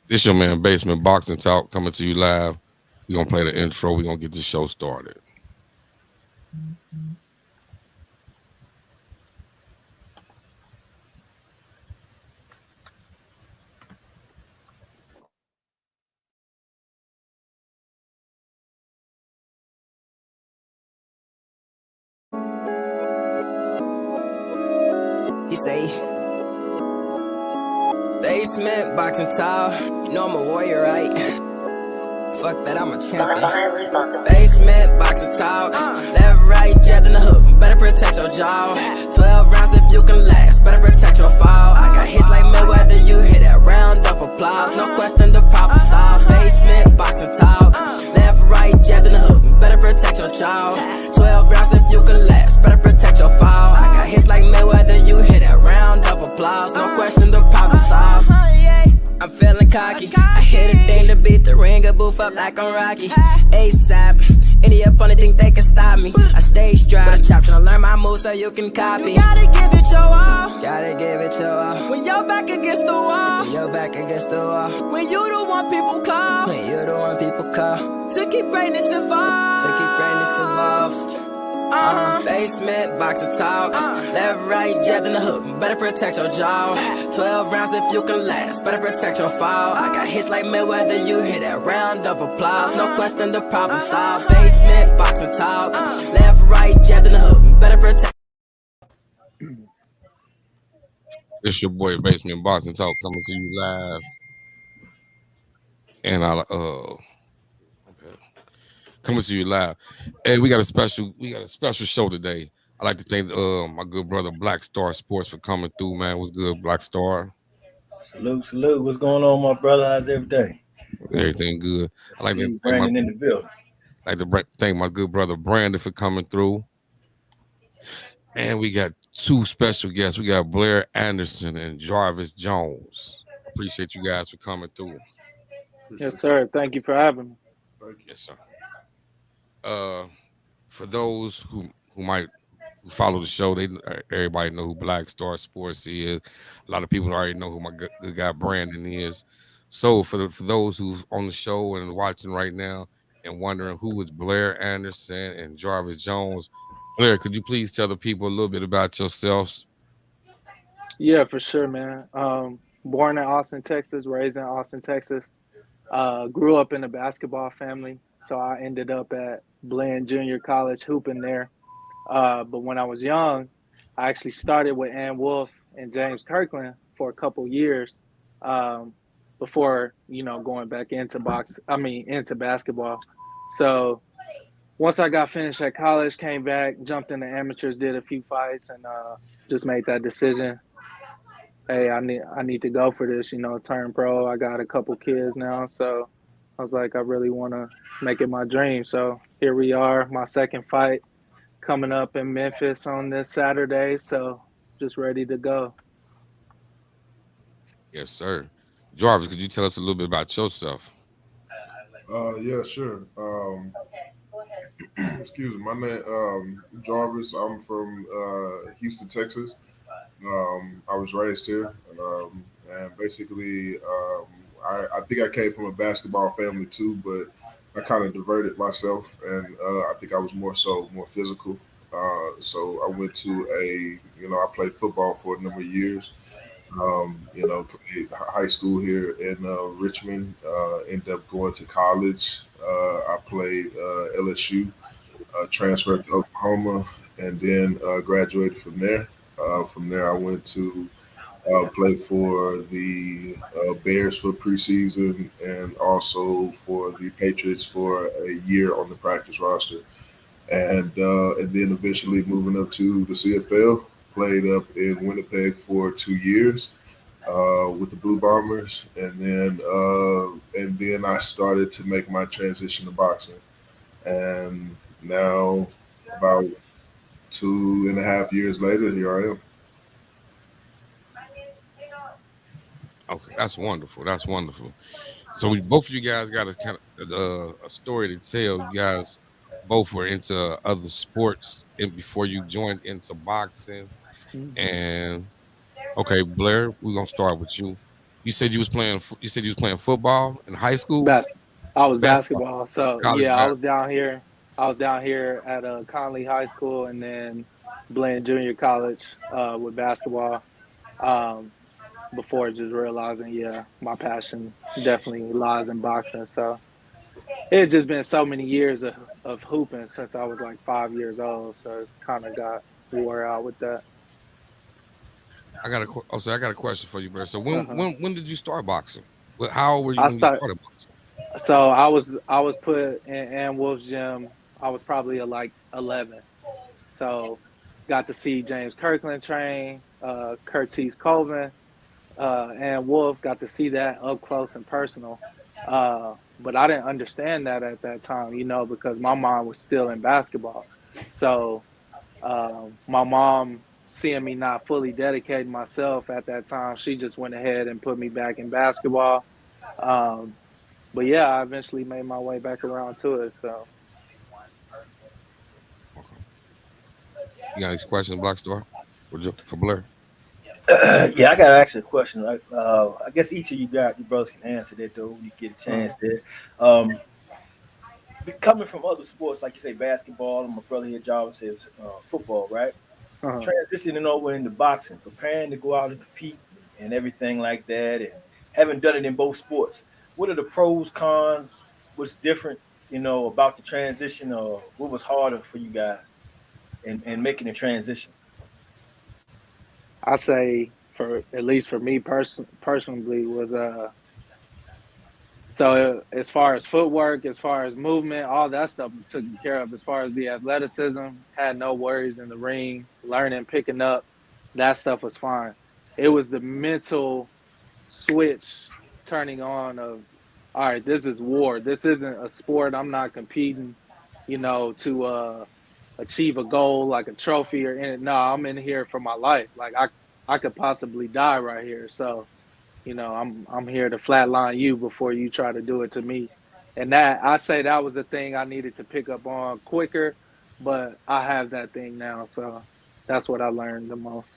This your man Basement Boxing Talk coming to you live. We're gonna play the intro. We're gonna get the show started. He say, basement, boxing tall. You know I'm a warrior, right? Fuck that, I'm a champion. Basement, boxing talk. Left, right, jab in the hook. Better protect your jaw. 12 rounds if you can last. Better protect your fall. I got hits like Mayweather. You hit that round of applause. No question, the problem solved. Basement, boxing talk. Left, right, jab in the hook. Better protect your jaw. 12 rounds if you can last. Better protect your fall. I got hits like Mayweather. You hit that round of applause. No question, the problem solved. I'm feeling cocky. I hit a thing to beat the ring, a boof up like I'm Rocky. ASAP, any opponent think they can stop me. I stay strapped, chop tryna learn my moves so you can copy. You gotta give it your all. Gotta give it your all. When you're back against the wall. When you're back against the wall. When you the one people call. When you the one people call. To keep greatness involved. To keep greatness involved. Basement, boxer talk. Left, right, jab in the hook. Better protect your jaw. 12 rounds if you can last. Better protect your fall. I got hits like Mayweather. You hit that round of applause. No question, the problem solved. Basement, boxer talk. Left, right, jab in the hook. Better protect. This your boy Basement Boxing Talk coming to you live. And I coming to you live. Hey, we got a special show today. I'd like to thank my good brother Black Star Sports for coming through, man. What's good, Black Star? Salute, salute. What's going on, my brother? How's everything? Everything good. I That's like to Steve thank my Brandon in the building. thank my good brother Brandon for coming through. And we got two special guests. We got Blair Anderson and Jarvis Jones. Appreciate you guys for coming through. Yes, sir. Thank you for having me. Yes, sir. Uh, for those who might who follow the show, they everybody know who Black Star Sports is. A lot of people already know who my good guy Brandon is. So for those who's on the show and watching right now and wondering who is Blair Anderson and Jarvis Jones, Blair, could you please tell the people a little bit about yourselves? Yeah, for sure, man. Born in Austin, Texas, raised in Austin, Texas. Grew up in a basketball family, so I ended up at Bland Junior College hooping there. But when I was young, I actually started with Ann Wolf and James Kirkland for a couple years before going back into into basketball. So once I got finished at college, came back, jumped into amateurs, did a few fights, and just made that decision. Hey, I need to go for this. Turn pro. I got a couple kids now, so I was like, I really want to make it my dream. So here we are, my second fight coming up in Memphis on this Saturday. So just ready to go. Yes, sir. Jarvis, could you tell us a little bit about yourself? Yeah, sure. Excuse me. My name Jarvis. I'm from Houston, Texas. I was raised here, and basically, I think I came from a basketball family too, but I kind of diverted myself, and I think I was more physical. So I went to I played football for a number of years. Played high school here in Richmond. Ended up going to college. I played LSU, transferred to Oklahoma, and then graduated from there. From there, I went to play for the Bears for preseason and also for the Patriots for a year on the practice roster. And then eventually moving up to the CFL, played up in Winnipeg for 2 years with the Blue Bombers, and then I started to make my transition to boxing, and now about 2.5 years later, here I am. Okay, that's wonderful. That's wonderful. So both of you guys got a kind of a story to tell. You guys both were into other sports before you joined into boxing. Mhm. And okay, Blair, we're gonna start with you. You said you was playing. You said you was playing football in high school. Bas- I was Basketball, basketball. So college yeah, I was basketball. down here. I was down here at Conley High School, and then Blaine Junior College with basketball. Um, before just realizing, yeah, my passion definitely lies in boxing. So it's just been so many years of hooping since I was like 5 years old. So it kind of got wore out with that. So I got a question for you, bro. So when Uh-huh. when when did you start boxing? How old were you I when you start. started boxing? So I was put in Ann Wolf's gym. I was probably like 11. So got to see James Kirkland train, Curtis Colvin, and Wolf. Got to see that up close and personal. But I didn't understand that at that time, because my mom was still in basketball. So my mom, seeing me not fully dedicating myself at that time, she just went ahead and put me back in basketball. Um, but yeah, I eventually made my way back around to it. So Okay. You got any questions, Black Star, for Blair? Yeah, I got to ask you a question. I guess each of you brothers can answer that though when you get a uh-huh, chance there. Um, Coming from other sports, like you say, basketball, and my brother here, Jarvis says football, right? uh-huh. Transitioning over into boxing, preparing to go out and compete and everything like that, and having done it in both sports. What are the pros, cons? What's different, about the transition, or what was harder for you guys in making the transition? I say for at least for me personally was so as far as footwork, as far as movement, all that stuff was taken care of. As far as the athleticism, had no worries in the ring, learning, picking up, that stuff was fine. It was the mental switch turning on of, all right, this is war. This isn't a sport. I'm not competing, to achieve a goal like a trophy or in it. No, I'm in here for my life. Like I could possibly die right here. So I'm here to flatline you before you try to do it to me. And that I say that was the thing I needed to pick up on quicker, but I have that thing now, so that's what I learned the most.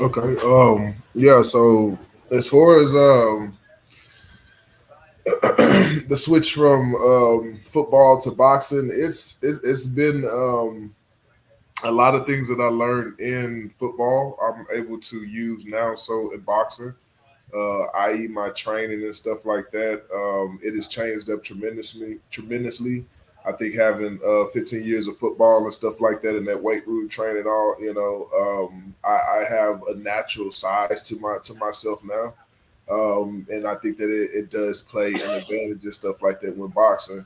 Okay. Yeah. So as far as the switch from football to boxing, it's been a lot of things that I learned in football. I'm able to use now. So in boxing, i.e., my training and stuff like that, it has changed up tremendously. Tremendously. I think having 15 years of football and stuff like that, and that weight room training, all I have a natural size to myself now, and I think that it does play an advantage and stuff like that with boxing.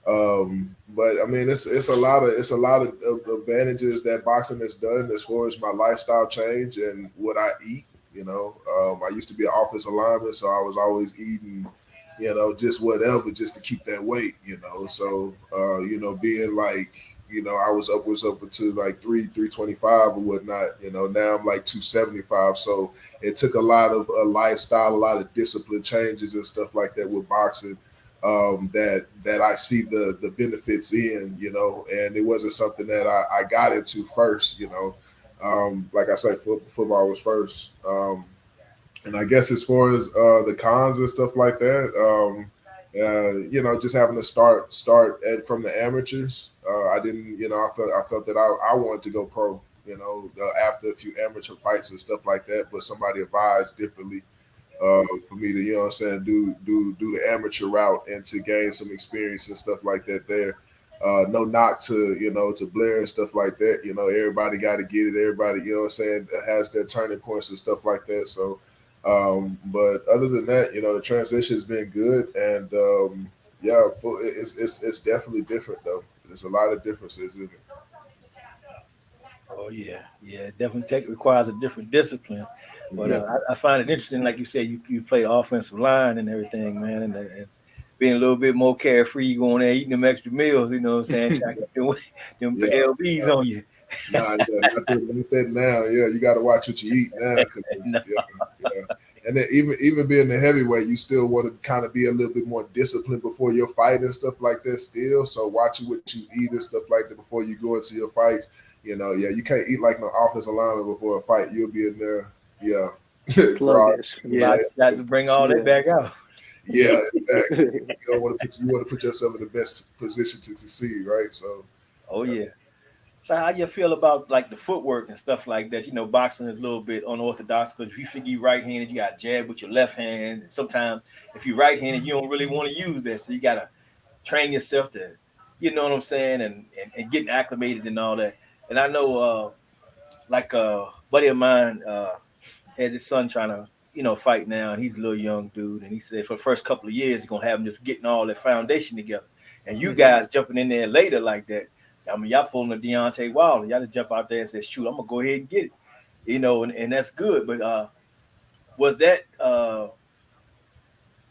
But I mean, it's a lot of advantages that boxing has done as far as my lifestyle change and what I eat. I used to be an offensive lineman, so I was always eating, just whatever, just to keep that weight. So being like, I was upwards up to like 325 or whatnot. Now I'm like 275. So it took a lot of lifestyle, a lot of discipline changes and stuff like that with boxing, that I see the benefits in, and it wasn't something that I got into first, like I say, football was first. And I guess as far as the cons and stuff like that, just having to start from the amateurs. I didn't, I felt that I wanted to go pro, after a few amateur fights and stuff like that, but somebody advised differently, for me to, what I'm saying, do the amateur route and to gain some experience and stuff like that there. No knock to, to Blair and stuff like that. Everybody got to get it. Everybody, what I'm saying, has their turning points and stuff like that. So, but other than that, the transition has been good, and yeah, it's definitely different though. There's a lot of differences in it. Oh yeah, it definitely requires a different discipline. But Mhm. Yeah. I find it interesting, like you said, you play offensive line and everything, man, and being a little bit more carefree, going there eating them extra meals. You know what I'm saying? Trying to get them Yeah. lbs on you. Nah, yeah, not that now. Yeah, you got to watch what you eat now, because No. yeah, yeah. And then even being the heavyweight, you still want to kind of be a little bit more disciplined before your fight and stuff like that. Still, so watching what you eat and stuff like that before you go into your fights. Yeah, you can't eat like no offensive lineman before a fight. You'll be in there, Yeah, garage Sluggish. Yeah. Box got to MMA. bring all that Yeah. back out. Yeah, exactly. You don't want to put yourself in the best position to succeed, right? So Oh yeah. So how you feel about like the footwork and stuff like that? You know, boxing is a little bit unorthodox because if you figure you right-handed, you got jab with your left hand. And sometimes if you're right-handed, you don't really want to use that. So you gotta train yourself to, you know what I'm saying, and getting acclimated and all that. And I know like a buddy of mine has his son trying to, fight now, and he's a little young dude. And he said for the first couple of years, he's gonna have him just getting all that foundation together. And you Hmm. guys jumping in there later like that. I mean, y'all pulling a Deontay Wilder. Y'all just jump out there and say, "Shoot, I'm gonna go ahead and get it," and that's good. But was that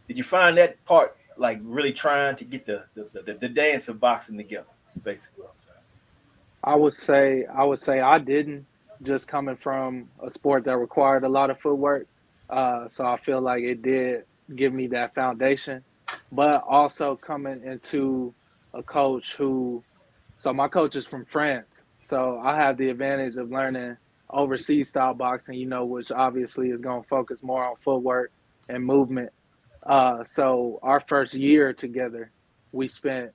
did you find that part like really trying to get the dance of boxing together? Basically, what I'm saying. I would say I didn't, just coming from a sport that required a lot of footwork. So I feel like it did give me that foundation. But also coming into a coach who, so my coach is from France. So I have the advantage of learning overseas style boxing, which obviously is going to focus more on footwork and movement. So our first year together, we spent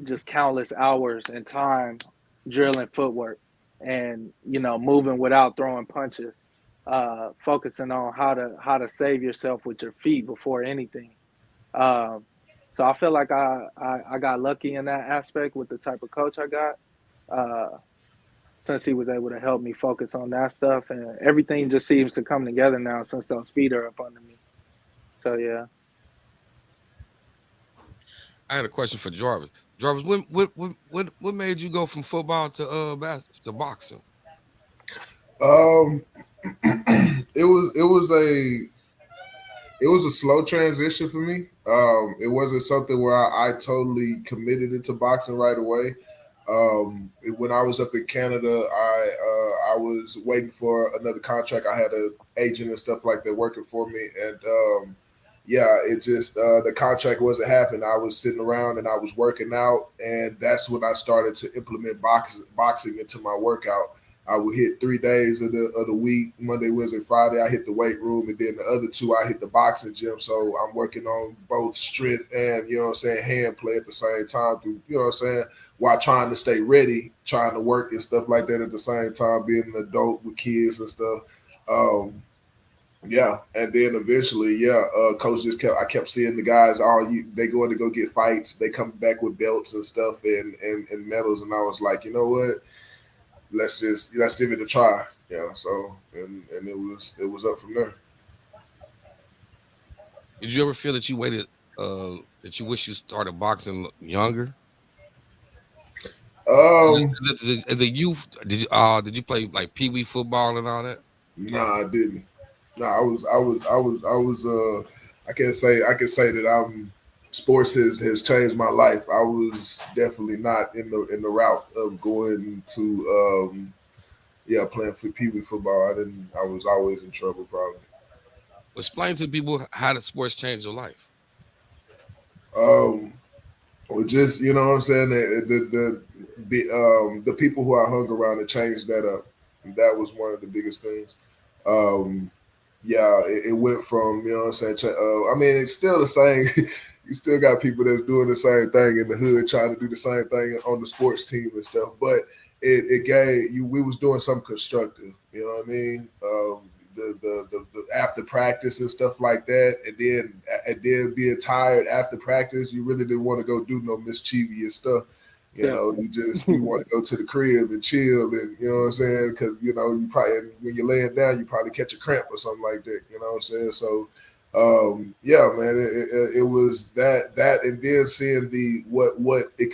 just countless hours and time drilling footwork and moving without throwing punches, focusing on how to save yourself with your feet before anything. Um, so I feel like I got lucky in that aspect with the type of coach I got, uh, since he was able to help me focus on that stuff, and everything just seems to come together now since those feet are up under me. So yeah. I had a question for Jarvis. Jarvis, what made you go from football to to boxing? um, it was a slow transition for me. It wasn't something where I totally committed into boxing right away. When I was up in Canada, I was waiting for another contract. I had an agent and stuff like that working for me, and yeah, it just the contract wasn't happening. I was sitting around and I was working out, and that's when I started to implement boxing into my workout. I would hit 3 days of the week, Monday, Wednesday, Friday. I hit the weight room, and then the other two I hit the boxing gym. So I'm working on both strength and hand play at the same time. Through while trying to stay ready, trying to work and stuff like that at the same time, being an adult with kids and stuff. Um, yeah, and then eventually, yeah, coach just kept. I kept seeing the guys. They going to go get fights. They come back with belts and stuff and medals, and I was like, you know what? Let's give it a try. Yeah. So and it was up from there. Did you ever feel that you waited, that you wish you started boxing younger? Um, As a youth, did you play like pee wee football and all that? nah, I didn't. Nah, I was. I can say that sports has changed my life. I was definitely not in the route of going to playing for Pee Wee football. I didn't. I was always in trouble, probably. Explain to the people how the sports changed your life. Um, or just what I'm saying. The people who I hung around to change that up. That was one of the biggest things. Um, yeah, it went from what I'm saying. I mean, it's still the same. You still got people that's doing the same thing in the hood, trying to do the same thing on the sports team and stuff. But it gave you. We was doing something constructive. You know what I mean? The after practice and stuff like that, and then being tired after practice, you really didn't want to go do no mischievous stuff. Yeah. You want to go to the crib and chill, and you know what I'm saying, because you probably, and when you're laying down, you probably catch a cramp or something like that. You know what I'm saying? So yeah, man, it was that, and then seeing the what it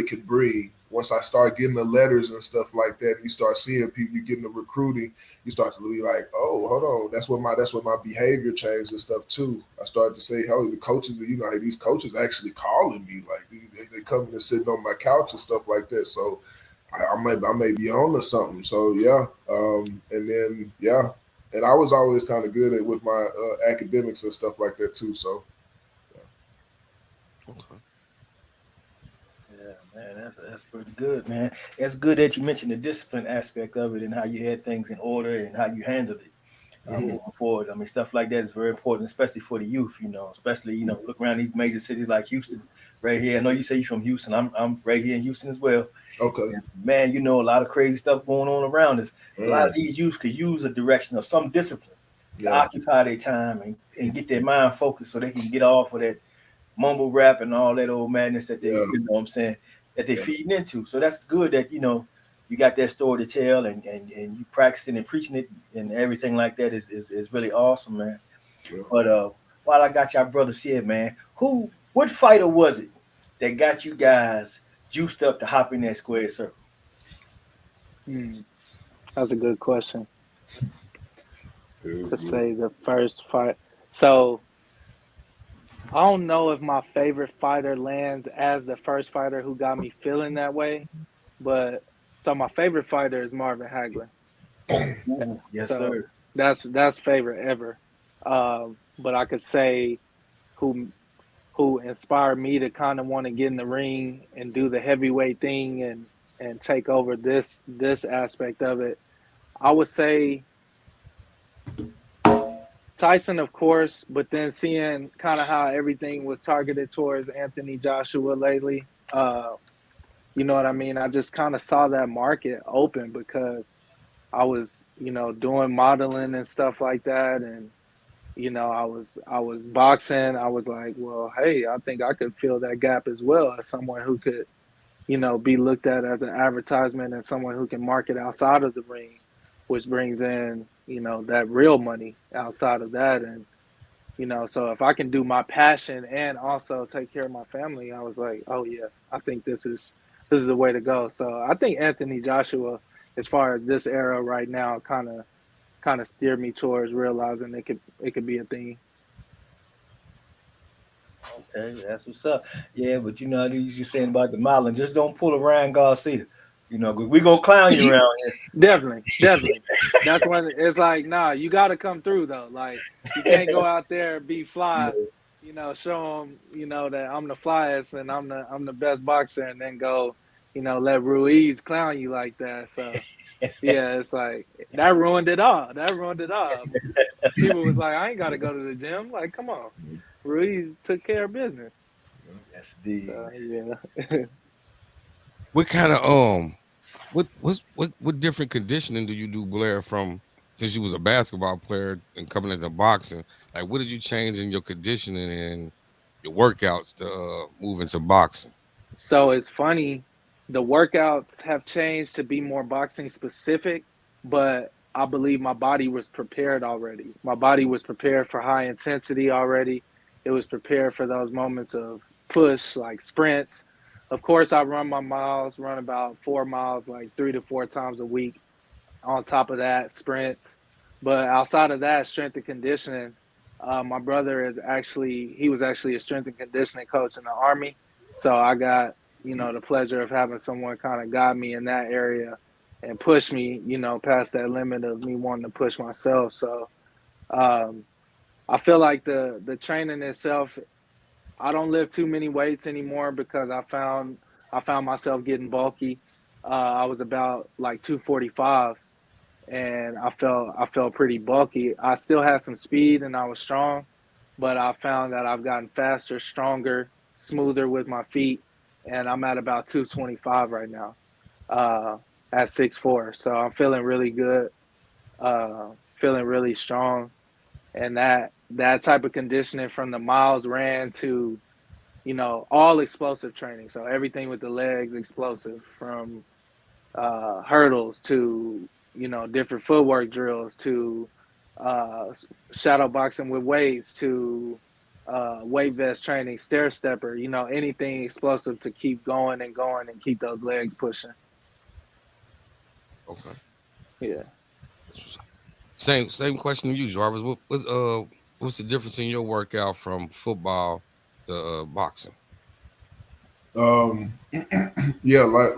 could bring. Once I start getting the letters and stuff like that, you start seeing people, you getting the recruiting, you start to be like, oh, hold on, that's what my behavior changed and stuff too. I started to say, oh, the coaches, hey, these coaches actually calling me, like they coming and sitting on my couch and stuff like that. So I may be on to something. So yeah, and then yeah, and I was always kind of good at with my academics and stuff like that too. So Okay. Yeah, man, that's pretty good, man. It's good that you mentioned the discipline aspect of it and how you had things in order and how you handled it. moving forward. I mean, stuff like that is very important, especially for the youth. Especially look around these major cities like Houston, right here. I know you say you're from Houston. I'm right here in Houston as well. Okay. And man, a lot of crazy stuff going on around us. A lot of Mm. these youth could use a direction or some discipline to Yeah. occupy their time and get their mind focused so they can get off of that mumble rap and all that old madness that they, Yeah. what I'm saying, that they Yeah. feeding into. So that's good that, you got that story to tell and you practicing and preaching it and everything like that is really awesome, man. Yeah. But while I got y'all brothers here, man, what fighter was it that got you guys juiced up to hop in that square circle? Hmm, that's a good question It is to good. say the first fight. So I don't know if my favorite fighter lands as the first fighter who got me feeling that way, but so my favorite fighter is Marvin Hagler. Ooh, yes, So sir. that's favorite ever. But I could say who who inspired me to kind of want to get in the ring and do the heavyweight thing and take over this aspect of it. I would say Tyson, of course, but then seeing kind of how everything was targeted towards Anthony Joshua lately, you know what I mean? I just kind of saw that market open because I was, doing modeling and stuff like that, and I was boxing. I was like, well, hey, I think I could fill that gap as well as someone who could, be looked at as an advertisement and someone who can market outside of the ring, which brings in, that real money outside of that. And, so if I can do my passion and also take care of my family, I was like, oh yeah, I think this is the way to go. So I think Anthony Joshua, as far as this era right now, kind of steered me towards realizing it could be a thing. Okay, that's what's up. Yeah, but you saying about the modeling, just don't pull a Ryan Garcia. 'Cause we gonna clown you around Definitely, definitely. That's when it's like, nah, you got to come through though. Like, you can't go out there and be fly, here. show them, that I'm the flyest and I'm the best boxer, and then go, let Ruiz clown you like that. So yeah, it's like that ruined it all. That ruined it all. People was like, I ain't got to go to the gym. Like, come on, Ruiz took care of business. Yes, indeed. So yeah. What kind of what different conditioning do you do, Blair, from since you was a basketball player and coming into boxing? Like, what did you change in your conditioning and your workouts to move into boxing? So it's funny, the workouts have changed to be more boxing specific, but I believe my body was prepared already. My body was prepared for high intensity already. It was prepared for those moments of push, like sprints. Of course, I run my miles, run about 4 miles, like 3 to 4 times a week. On top of that, sprints. But outside of that, strength and conditioning, my brother he was actually a strength and conditioning coach in the Army. So I got, the pleasure of having someone kind of guide me in that area and push me, past that limit of me wanting to push myself. So um, I feel like the training itself, I don't lift too many weights anymore because I found myself getting bulky. I was about like 245 and I felt pretty bulky. I still had some speed and I was strong, but I found that I've gotten faster, stronger, smoother with my feet, and I'm at about 225 right now, uh, at 6'4". So I'm feeling really good, feeling really strong, and that type of conditioning from the miles ran to all explosive training. So everything with the legs explosive from hurdles to different footwork drills to uh, shadow boxing with weights to weight vest training, stair stepper, anything explosive to keep going and going and keep those legs pushing. Okay. Yeah. Same question to you, Jarvis. What's the difference in your workout from football to boxing? Um, yeah, like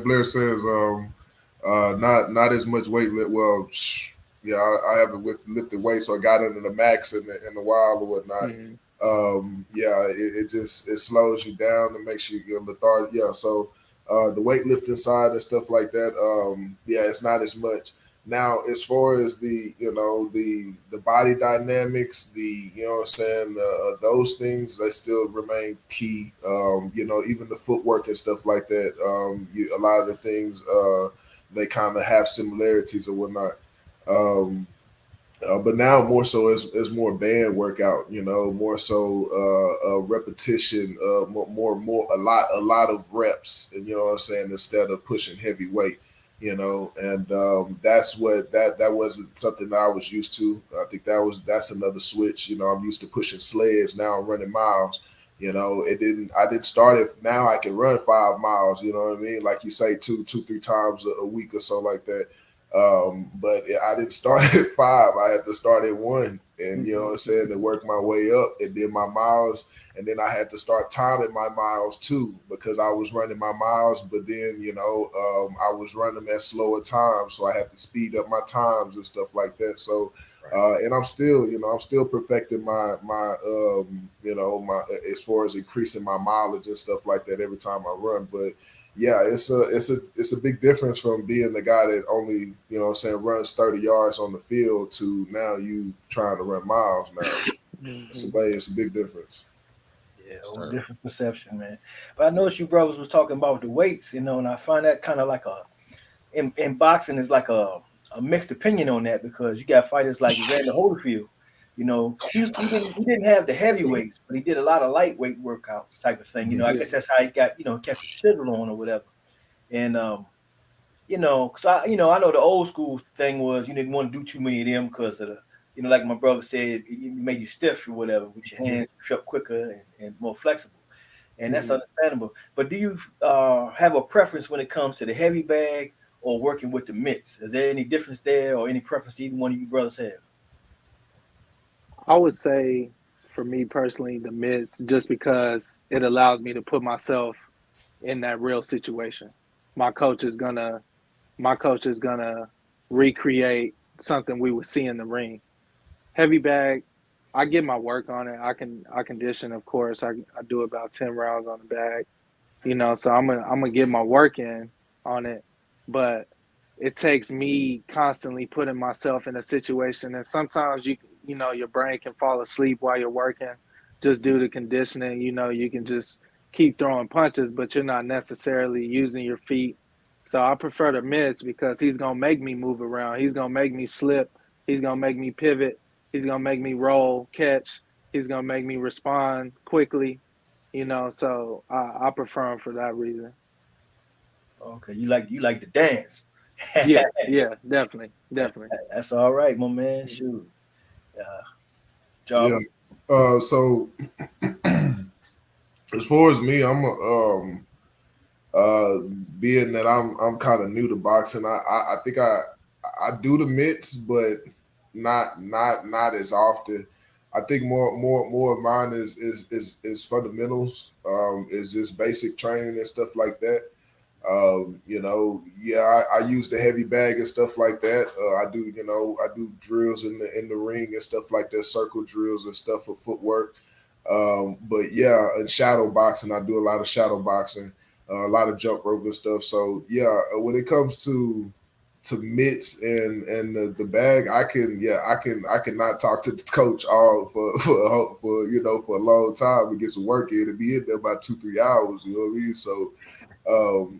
Blair says, not as much weight lift. Well, yeah, I haven't lifted weight, so I got into the max in the wild or whatnot. Mm-hmm. Yeah, it just it slows you down and makes you get lethargic. Yeah, so the weightlifting side and stuff like that, yeah, it's not as much. Now, as far as the the body dynamics, the what I'm saying, those things they still remain key. Even the footwork and stuff like that. A lot of the things they kind of have similarities or whatnot. Um, but now more so as more band workout, more so repetition, a lot of reps, and what I'm saying, instead of pushing heavy weight, and that's what that wasn't something that I was used to. I think that's another switch. I'm used to pushing sleds. Now I'm running miles. I didn't start it. Now I can run 5 miles. You know what I mean? Like you say, two, 3 times a week or so like that. But I didn't start at 5. I had to start at 1, and what I'm saying, to work my way up, and then my miles, and then I had to start timing my miles too, because I was running my miles, but then I was running at slower times, so I had to speed up my times and stuff like that. So, and I'm still perfecting my as far as increasing my mileage and stuff like that every time I run, but yeah, it's a big difference from being the guy that only, what I'm saying, runs 30 yards on the field to now you trying to run miles now. It's a big difference. Yeah, whole Sir. different perception, man. But I noticed you brothers was talking about the weights, and I find that kind of like in boxing is like a mixed opinion on that, because you got fighters like Evander Holyfield. He didn't have the heavyweights, but he did a lot of lightweight workouts type of thing. I Yeah. guess that's how he got kept his chisel on or whatever. And because I know the old school thing was you didn't want to do too many of them because of the like my brother said, it made you stiff or whatever with your hands felt quicker and more flexible, and that's Mhm. understandable. But do you have a preference when it comes to the heavy bag or working with the mitts? Is there any difference there, or any preference either one of you brothers have? I would say for me personally, the mids, just because it allows me to put myself in that real situation. My coach is gonna my coach is gonna recreate something we would see in the ring. Heavy bag, I get my work on it. I condition, of course. I do about 10 rounds on the bag, so I'm gonna get my work in on it. But it takes me constantly putting myself in a situation, and sometimes your brain can fall asleep while you're working, just due to conditioning. You can just keep throwing punches, but you're not necessarily using your feet. So I prefer the mids because he's gonna make me move around. He's gonna make me slip. He's gonna make me pivot. He's gonna make me roll, catch. He's gonna make me respond quickly. So I prefer him for that reason. Okay, you like to dance. Yeah, yeah, definitely, that's definitely. that's all right, my man. Shoot, uh, Yeah. Java. So as far as me, I'm uh being that I'm kind of new to boxing. I think I do the mitts, but not as often. I think more of mine is fundamentals. Is just basic training and stuff like that. Yeah, I use the heavy bag and stuff like that. I do drills in the ring and stuff like that, circle drills and stuff for footwork. But yeah, in shadow boxing, I do a lot of shadow boxing, a lot of jump rope and stuff. So yeah, when it comes to mitts and the bag, I can not talk to the coach all for a long time and get some work in and be in there about 2 3 hours. You know what I mean? So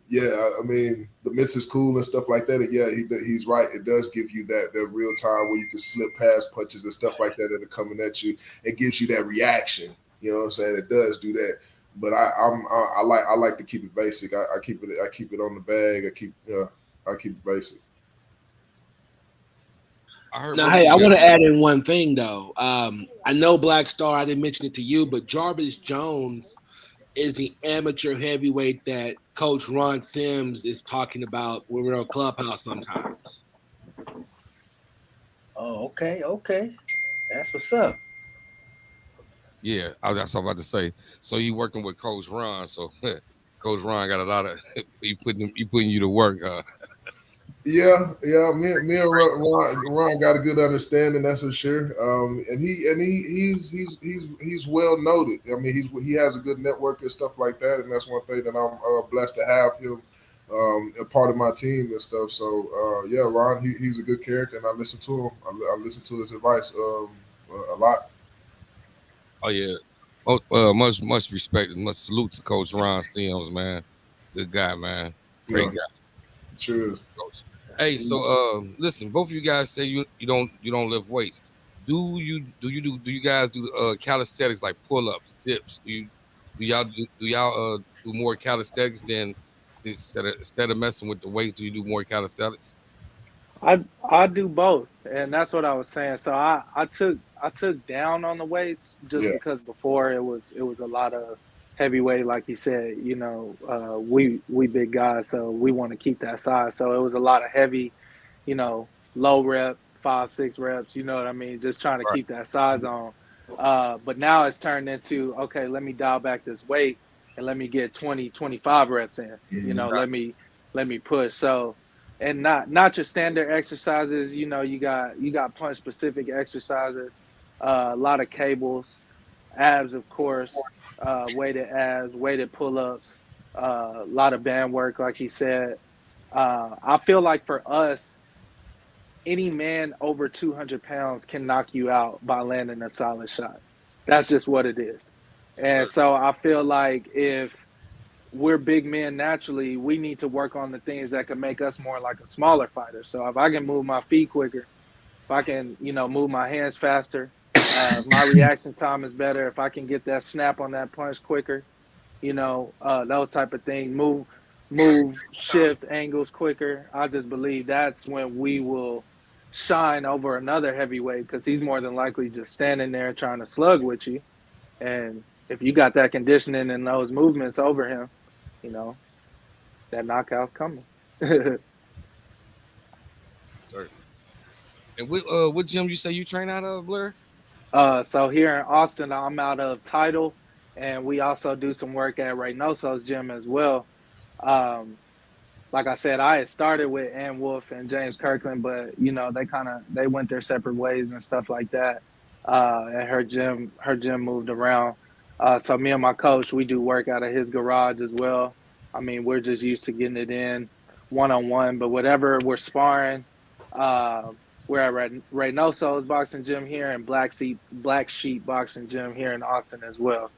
yeah, I mean the miss is cool and stuff like that. And yeah, he's right. It does give you that real time where you can slip past punches and stuff like that that are coming at you. It gives you that reaction. You know what I'm saying? It does do that. But I like to keep it basic. I keep it on the bag. I keep it basic. I heard Now, both of hey, you I guys. want to add in one thing though. I know Black Star. I didn't mention it to you, but Jarvis Jones is the amateur heavyweight that Coach Ron Sims is talking about when we're on Clubhouse sometimes. Oh, okay, okay, that's what's up. Yeah, that's what I was about to say. So you working with Coach Ron? So Coach Ron got a lot of he putting you to work. Yeah. Me and Ron got a good understanding. That's for sure. He's well noted. I mean, he has a good network and stuff like that, and that's one thing that I'm blessed to have him a part of my team and stuff. So yeah, Ron, he's a good character, and I listen to him. I listen to his advice a lot. Oh yeah. Much respect and much salute to Coach Ron Sims, man. Good guy, man. Great Yeah, guy, cheers. Coach. That's Hey, indeed. so listen, both of you guys say you don't lift weights. Do you guys do calisthenics like pull ups, dips? Do y'all do more calisthenics than instead of messing with the weights? Do you do more calisthenics? I do both, and that's what I was saying. So I took down on the weights just Yeah. because before it was a lot of heavyweight, like you said. We big guys, so we want to keep that size. So it was a lot of heavy, low rep, 5, 6 reps. You know what I mean? Just trying to Right, keep that size on. But now it's turned into, okay, let me dial back this weight and let me get 20, 25 reps in. Mhm. Let me push. So and not your standard exercises. You got punch specific exercises, a lot of cables, abs, of course, weighted abs, weighted pull ups, a lot of band work, like he said. I feel like for us, any man over 200 pounds can knock you out by landing a solid shot. That's just what it is. And sir. so I feel like if we're big men naturally, we need to work on the things that can make us more like a smaller fighter. So if I can move my feet quicker, if I can, move my hands faster, if my reaction time is better, if I can get that snap on that punch quicker, those type of things, move, shift angles quicker. I just believe that's when we will shine over another heavyweight because he's more than likely just standing there trying to slug with you. And if you got that conditioning and those movements over him, you know, that knockout's coming. Certainly. And what gym you say you train out of, Blair? So here in Austin, I'm out of Title, and we also do some work at Reynoso's gym as well. Um, like I said, I had started with Ann Wolf and James Kirkland, but they went their separate ways and stuff like that. And her gym moved around. So me and my coach, we do work out of his garage as well. I mean, we're just used to getting it in one on one, but whatever we're sparring, uh, we're at Reynoso's boxing gym here and Black Sheep boxing gym here in Austin as well.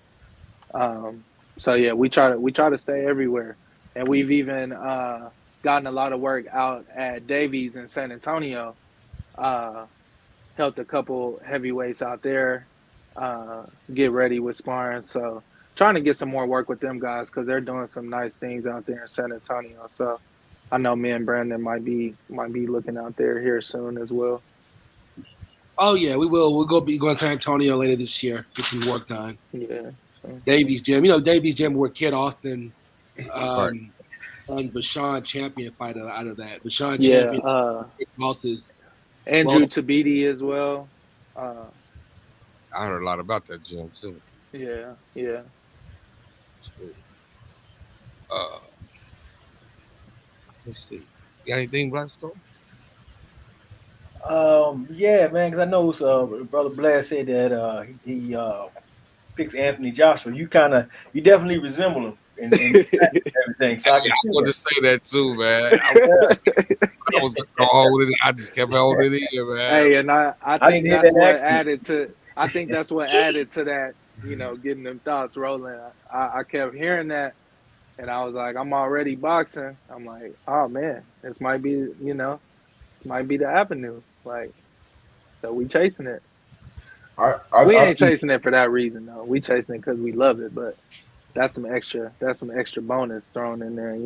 Um, so yeah, we try to stay everywhere, and we've even gotten a lot of work out at Davies in San Antonio. Uh, Helped a couple heavyweights out there get ready with sparring. So trying to get some more work with them guys because they're doing some nice things out there in San Antonio. So I know me and Brandon might be looking out there here soon as well. Oh yeah, we will. We'll be going to San Antonio later this year. Get some work done. Yeah. So, Davies Gym. Davies Gym where Kid Austin Right. um, and Bashan Champion fight out of that. Bashan yeah. Champion losses. Well, Andrew Tabiti as well. Uh, I heard a lot about that gym too. yeah. Yeah. It's cool. Uh, let's see. Got anything, Blackstone? Yeah, man, because I know brother Blair said that he picks Anthony Joshua. You definitely resemble him in everything. So I Yeah, can I see wanted that. to say that too, man. I was gonna hold it. I just kept holding it in, man. Hey, and I I didn't think hear that's that what accent. added to I think that's what added to that, getting them thoughts rolling. I kept hearing that and I was like, I'm already boxing. I'm like, oh man, this might be the avenue. Like, so we chasing it. We I ain't think chasing it for that reason though. We chasing it because we love it, but that's some extra bonus thrown in there,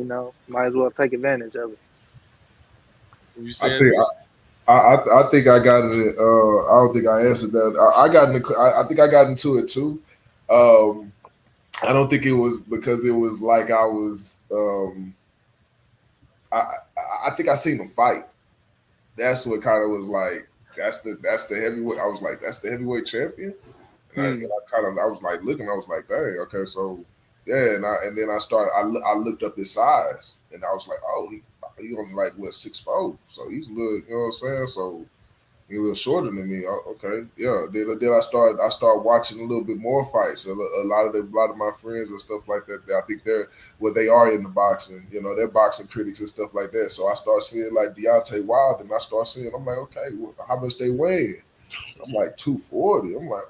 Might as well take advantage of it. What you I saying? think I think I got it. I don't think I answered that. I got in. I think I got into it too. Um, I don't think it was because it was like I was. I think I seen him fight. That's what kind of was like. That's the heavyweight. I was like, that's the heavyweight champion. And Hmm. I kind of I was like looking. I was like, dang, okay, so yeah. And then I started. I looked up his size, and I was like, oh, he only like what 6'4", so he's a little. You know what I'm saying? So You're a little shorter than me. Oh, okay, yeah. Then I start watching a little bit more fights. A lot of my friends and stuff like that. I think they're they are in the boxing. They're boxing critics and stuff like that. So I start seeing like Deontay Wilder, and I start seeing. I'm like, okay, how much they weigh? I'm like 240. I'm like,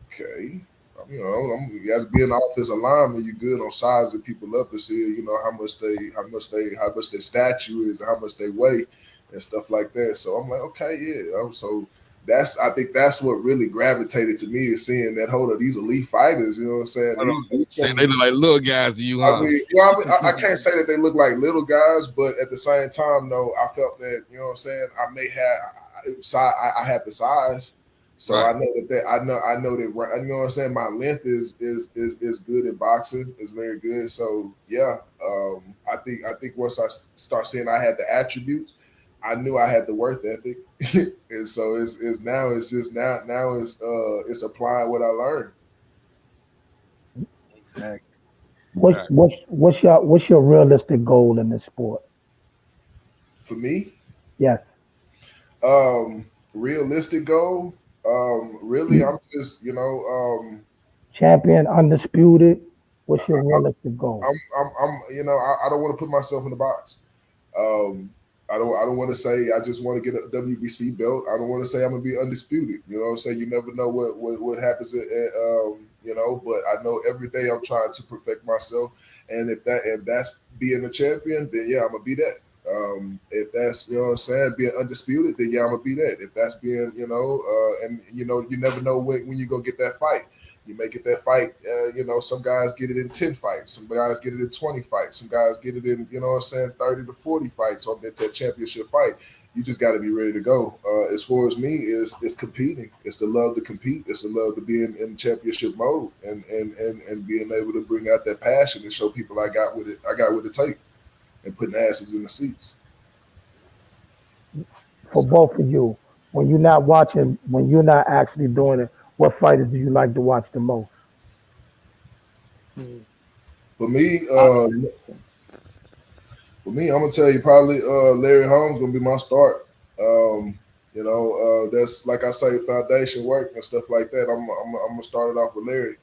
okay. As being an offensive lineman, you good on size, and people love to see how much their statue is, and how much they weigh, and stuff like that. So I'm like, okay, yeah. So I think that's what really gravitated to me is seeing that hold of these elite fighters. You know what I'm saying? I don't These say they look like little guys to you, I huh? mean, well, I can't say that they look like little guys, but at the same time, though, I felt that what I'm saying. I may have I have the size, so Right. I know I know that what I'm saying. My length is good in boxing. Is very good. So yeah, I think once I start seeing I had the attributes, I knew I had the worth ethic, and so it's applying what I learned. Exactly. What's Right. what's your realistic goal in this sport? For me, Yes, realistic goal. Really, I'm just champion, undisputed. What's your realistic goal? I don't want to put myself in the box. Um, I don't want to say I just want to get a WBC belt. I don't want to say I'm gonna be undisputed. You know what I'm saying? You never know what happens but I know every day I'm trying to perfect myself. And if that's being a champion, then yeah, I'm gonna be that. If that's what I'm saying, being undisputed, then yeah, I'm gonna be that. If that's being, and you never know when you gonna get that fight. You may get that fight. Some guys get it in 10 fights. Some guys get it in 20 fights. Some guys get it in, 30 to 40 fights on that championship fight. You just got to be ready to go. As far as me, is competing. It's the love to compete. It's the love to be in championship mode and being able to bring out that passion and show people I got with it. I got what it take and putting asses in the seats. For both of you, when you're not watching, when you're not actually doing it, what fighters do you like to watch the most? Mm. For me, I, I'm gonna tell you probably Larry Holmes gonna be my start. That's like I say, foundation work and stuff like that. I'm gonna start it off with Larry,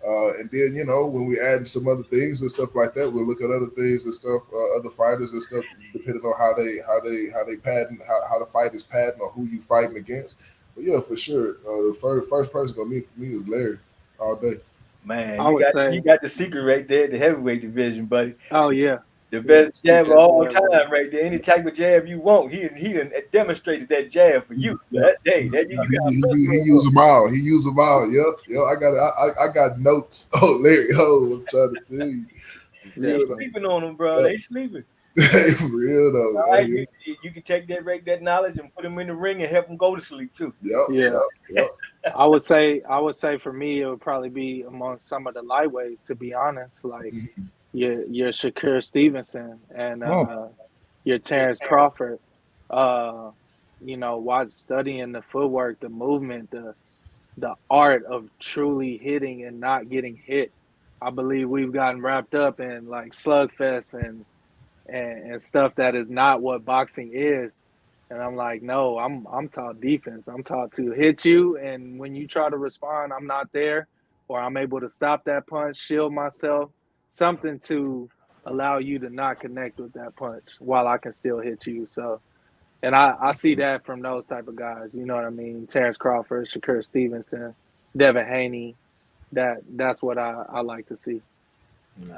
and then when we add some other things and stuff like that, we'll look at other things and stuff, other fighters and stuff, depending on how they pattern how the fight is patterned or who you fighting against. But yeah, for sure, the first person gonna be for me is Larry all day. Man, I you would got you say, got the secret right there, the heavyweight division, buddy. oh yeah, The yeah, best keep jab of that all jab going. time, right there. Any type of jab you want, he done demonstrated that jab for you. So Yep. that day, that you got He used them all. He used them all. Yep. I got notes. Oh, Larry. Oh, I'm trying to tell you. For they real Definitely. sleeping on them, bro. though. They sleeping. Hey, for real though. All Hey, right, you can take that knowledge and put them in the ring and help them go to sleep too. Yeah, yep. I would say for me it would probably be among some of the lightweights. To be honest, like your Shakur Stevenson and Mm. your Terrence Crawford. Uh, watch studying the footwork, the movement, the art of truly hitting and not getting hit. I believe we've gotten wrapped up in like slugfests and stuff that is not what boxing is. And I'm like, no, I'm taught defense. I'm taught to hit you, and when you try to respond, I'm not there, or I'm able to stop that punch, shield myself, something to allow you to not connect with that punch while I can still hit you. So, and I see that from those type of guys. You know what I mean? Terrence Crawford, Shakur Stevenson, Devin Haney. That's what I like to see.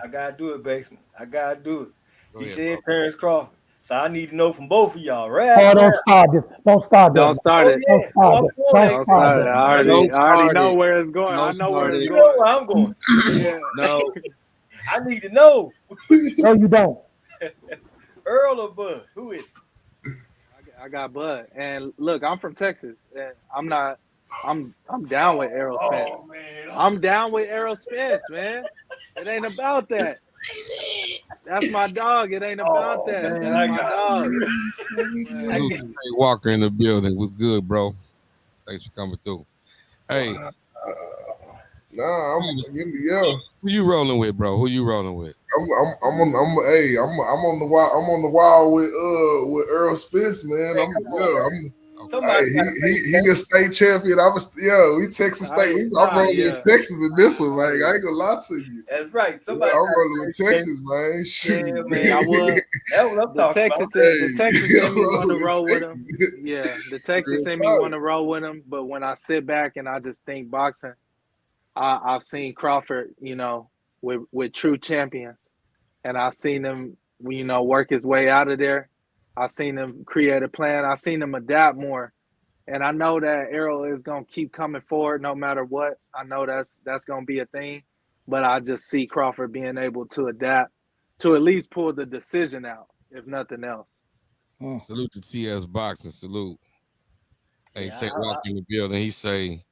I gotta do it, basement. I gotta do it. Go He ahead, bro. said Terrence Crawford. So I need to know from both of y'all, right Oh, now. don't start this. Don't start that. Don't Man. start Oh it. Don't yeah. Oh, start I'm that. going Don't there. Don't start start it. that, I man. already Don't I already start know it. where it's going. I Don't know where start it's it. You know going. where I'm going. Yeah. No. I need to know. No, you don't. Earl or Bud? Who is it? I got Bud. And look, I'm from Texas, and I'm not. I'm down with Errol Oh Spence. man. I'm down with Errol Spence, man. It ain't about that. That's my dog. It ain't about Oh that. man, That's I my got dog. I Salute got to Trey Walker in the building. What's good, bro? Thanks for coming through. Hey, Nah, who you, yeah. who you rolling with, bro? Who you rolling with? I'm on the wall with Earl Spence, man. Okay. somebody got to face He a state champion. We Texas State. I'm rolling with Yeah. Texas in this one, man. I ain't gonna lie to you. That's right. Yeah, Somebody I'm got rolling to with face Texas, man. Shoot. Yeah, Yeah, I man. would. That's what I'm The talking about. Texas, Hey, the Texas in I'm me want to rolling with roll with him. Texas. Yeah, the Texas Real in me want talk. to roll with him. But when I sit back and I just think boxing, I've seen Crawford, with true champions, and I've seen him, work his way out of there. I've seen him create a plan. I've seen him adapt more, and I know that Errol is gonna keep coming forward no matter what. I know that's gonna be a thing, but I just see Crawford being able to adapt to at least pull the decision out, if nothing else. Salute to TS Boxing. Salute. Hey, Yeah, Tay Walker in the building. He say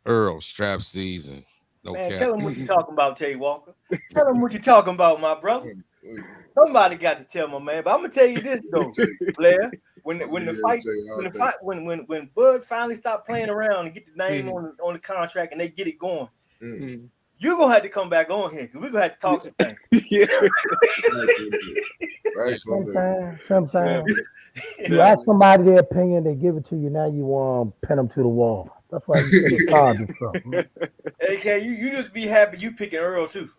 Earl strap season. No man, cap. tell him what you're talking about, Tay Walker. Tell him what you're talking about, my brother. Somebody got to tell my man. But I'm gonna tell you this though, Blair. When the fight, when Bud finally stopped playing around and get the name on the contract and they get it going, you're gonna have to come back on here because we're gonna have to talk some things. Yeah. Right, Sometimes you ask somebody their opinion, they give it to you. Now you want to pin them to the wall. That's why you get called and stuff. AK, you just be happy you picking Earl too.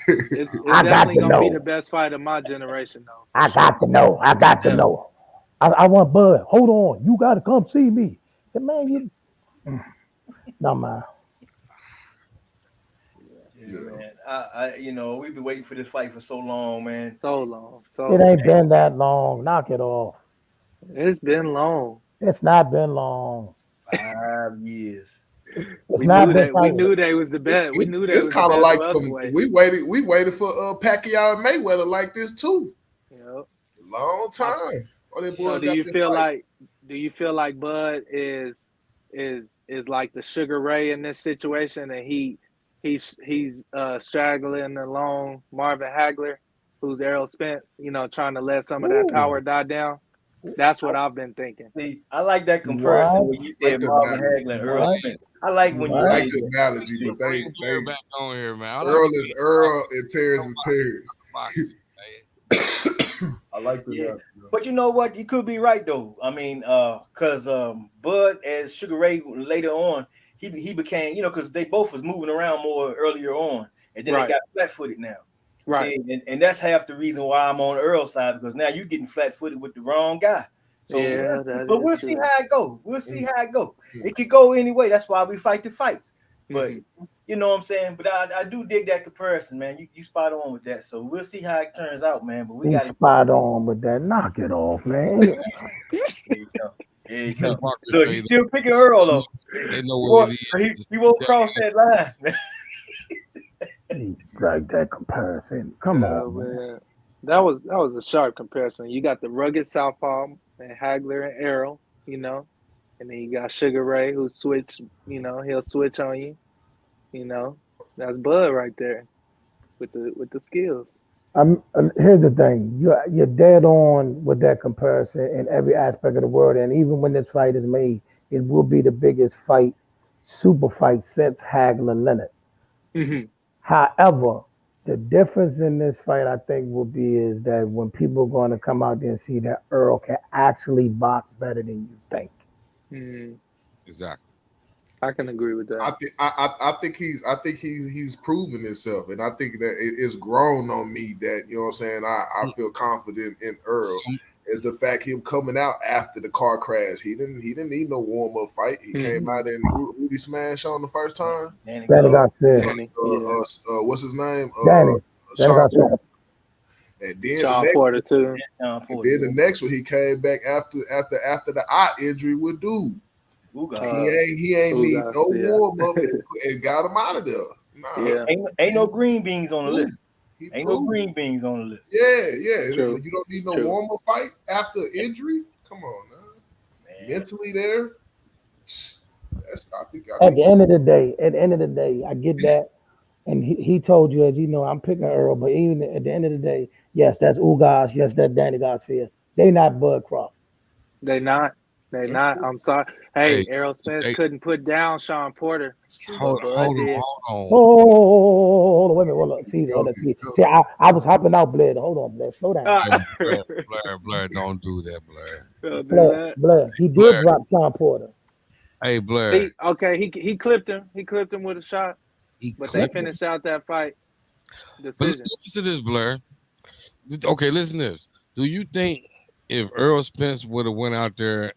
It's I got definitely to gonna be know. the best fight of my generation, though. I got to know. I got to know. I want Bud. Hold on. You got to come see me. The man, you. No, man. Yeah, man. We've been waiting for this fight for so long, man. So long. It ain't been that long. Knock it off. It's been long. It's not been long. 5 years. It's not been We fighting. knew they was the best. We knew they It's was the kind of best like welterweight. we waited for Pacquiao and Mayweather like this too. Yep. Long time. So do you feel like Bud is like the Sugar Ray in this situation, and he's straggling along Marvin Hagler, who's Errol Spence, trying to let some of that power die down? That's what I've been thinking. See, I like that comparison when you said Marvin Hagler and Earl Spence. I like when you I like did the that. analogy, but they back on here, man. Earl is Earl and Terrence is Terrence. Boxing, I like the analogy. But you know what? You could be right though. I mean, because Bud as Sugar Ray later on, he became, because they both was moving around more earlier on, and then they got flat-footed now. Right. See, and that's half the reason why I'm on Earl's side, because now you're getting flat-footed with the wrong guy. So, Yeah, but we'll see how it goes. We'll see how it goes. It could go anyway. That's why we fight the fights. But you know what I'm saying? But I do dig that comparison, man. You spot on with that. So we'll see how it turns out, man. But we got to spot on with that. Knock it off, man. There you go. Look, he's still picking Earl though. They know what it is. He won't cross that line. Like that comparison. Come on, man. That was a sharp comparison. You got the rugged southpaw and Hagler and Errol, and then you got Sugar Ray who switch. He'll switch on you. That's Bud right there with the skills. Here's the thing. You're dead on with that comparison in every aspect of the world. And even when this fight is made, it will be the biggest super fight since Hagler Leonard. Mm-hmm. However, the difference in this fight, I think, will be is that when people are going to come out there and see that Earl can actually box better than you think. Exactly. I can agree with that. I think he's proven himself, and I think that it's grown on me that what I'm saying. I feel confident in Earl. Is the fact him coming out after the car crash. He didn't need no warm up fight. He came out and who he smashed on the first time. Danny Garcia. What's his name? Danny Charlo. And then Sean Porter too. And then the next one he came back after the eye injury with dude. He ain't need no warm up and got him out of there. Nah. Ain't no green beans on the list. Ain't no green beans on the list. Yeah. True. You don't need no warm up fight after injury. Come on, man. Mentally there. At the end of the day, I get that. And he told you, as you know, I'm picking Earl, but even at the end of the day, yes, that's Ugas, yes, that's Danny Garcia. They not Bud Crawford. They not. I'm sorry. Hey, Hey, Errol Spence hey, couldn't put down Sean Porter, It's true. but Bud did. hold on. Oh, wait a minute. Hold on. See, Go, See, go. I was hopping out, Blair. Hold on, Blair. Slow down. Ah, Blair, don't do that, Blair. don't do Blair, that. Blair. He did Blair, drop Sean Porter. hey, Blair, He okay. He clipped him. He clipped him with a shot, he but they clipped him. finished out that fight But decision. listen to this, Blair. Okay, listen to this. Do you think if Earl Spence would have went out there,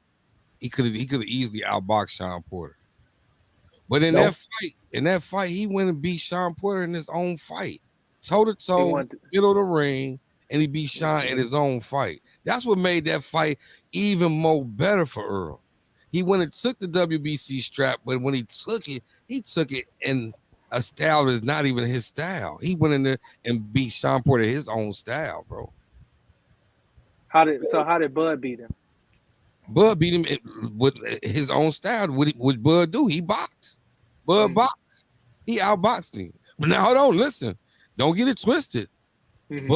he could have easily outboxed Sean Porter? But No. in that fight, he went and beat Sean Porter in his own fight, toe to He toe, went. middle of the ring, and he beat Sean in his own fight. That's what made that fight even more better for Earl. He went and took the WBC strap, but when he took it in a style that's not even his style. He went in there and beat Sean Porter his own style, bro. How did Bud beat him? Bud beat him with his own style. What Bud do? He boxed. Bud Mm-hmm. boxed. He outboxed him. But now hold on, listen. Don't get it twisted. Mm-hmm.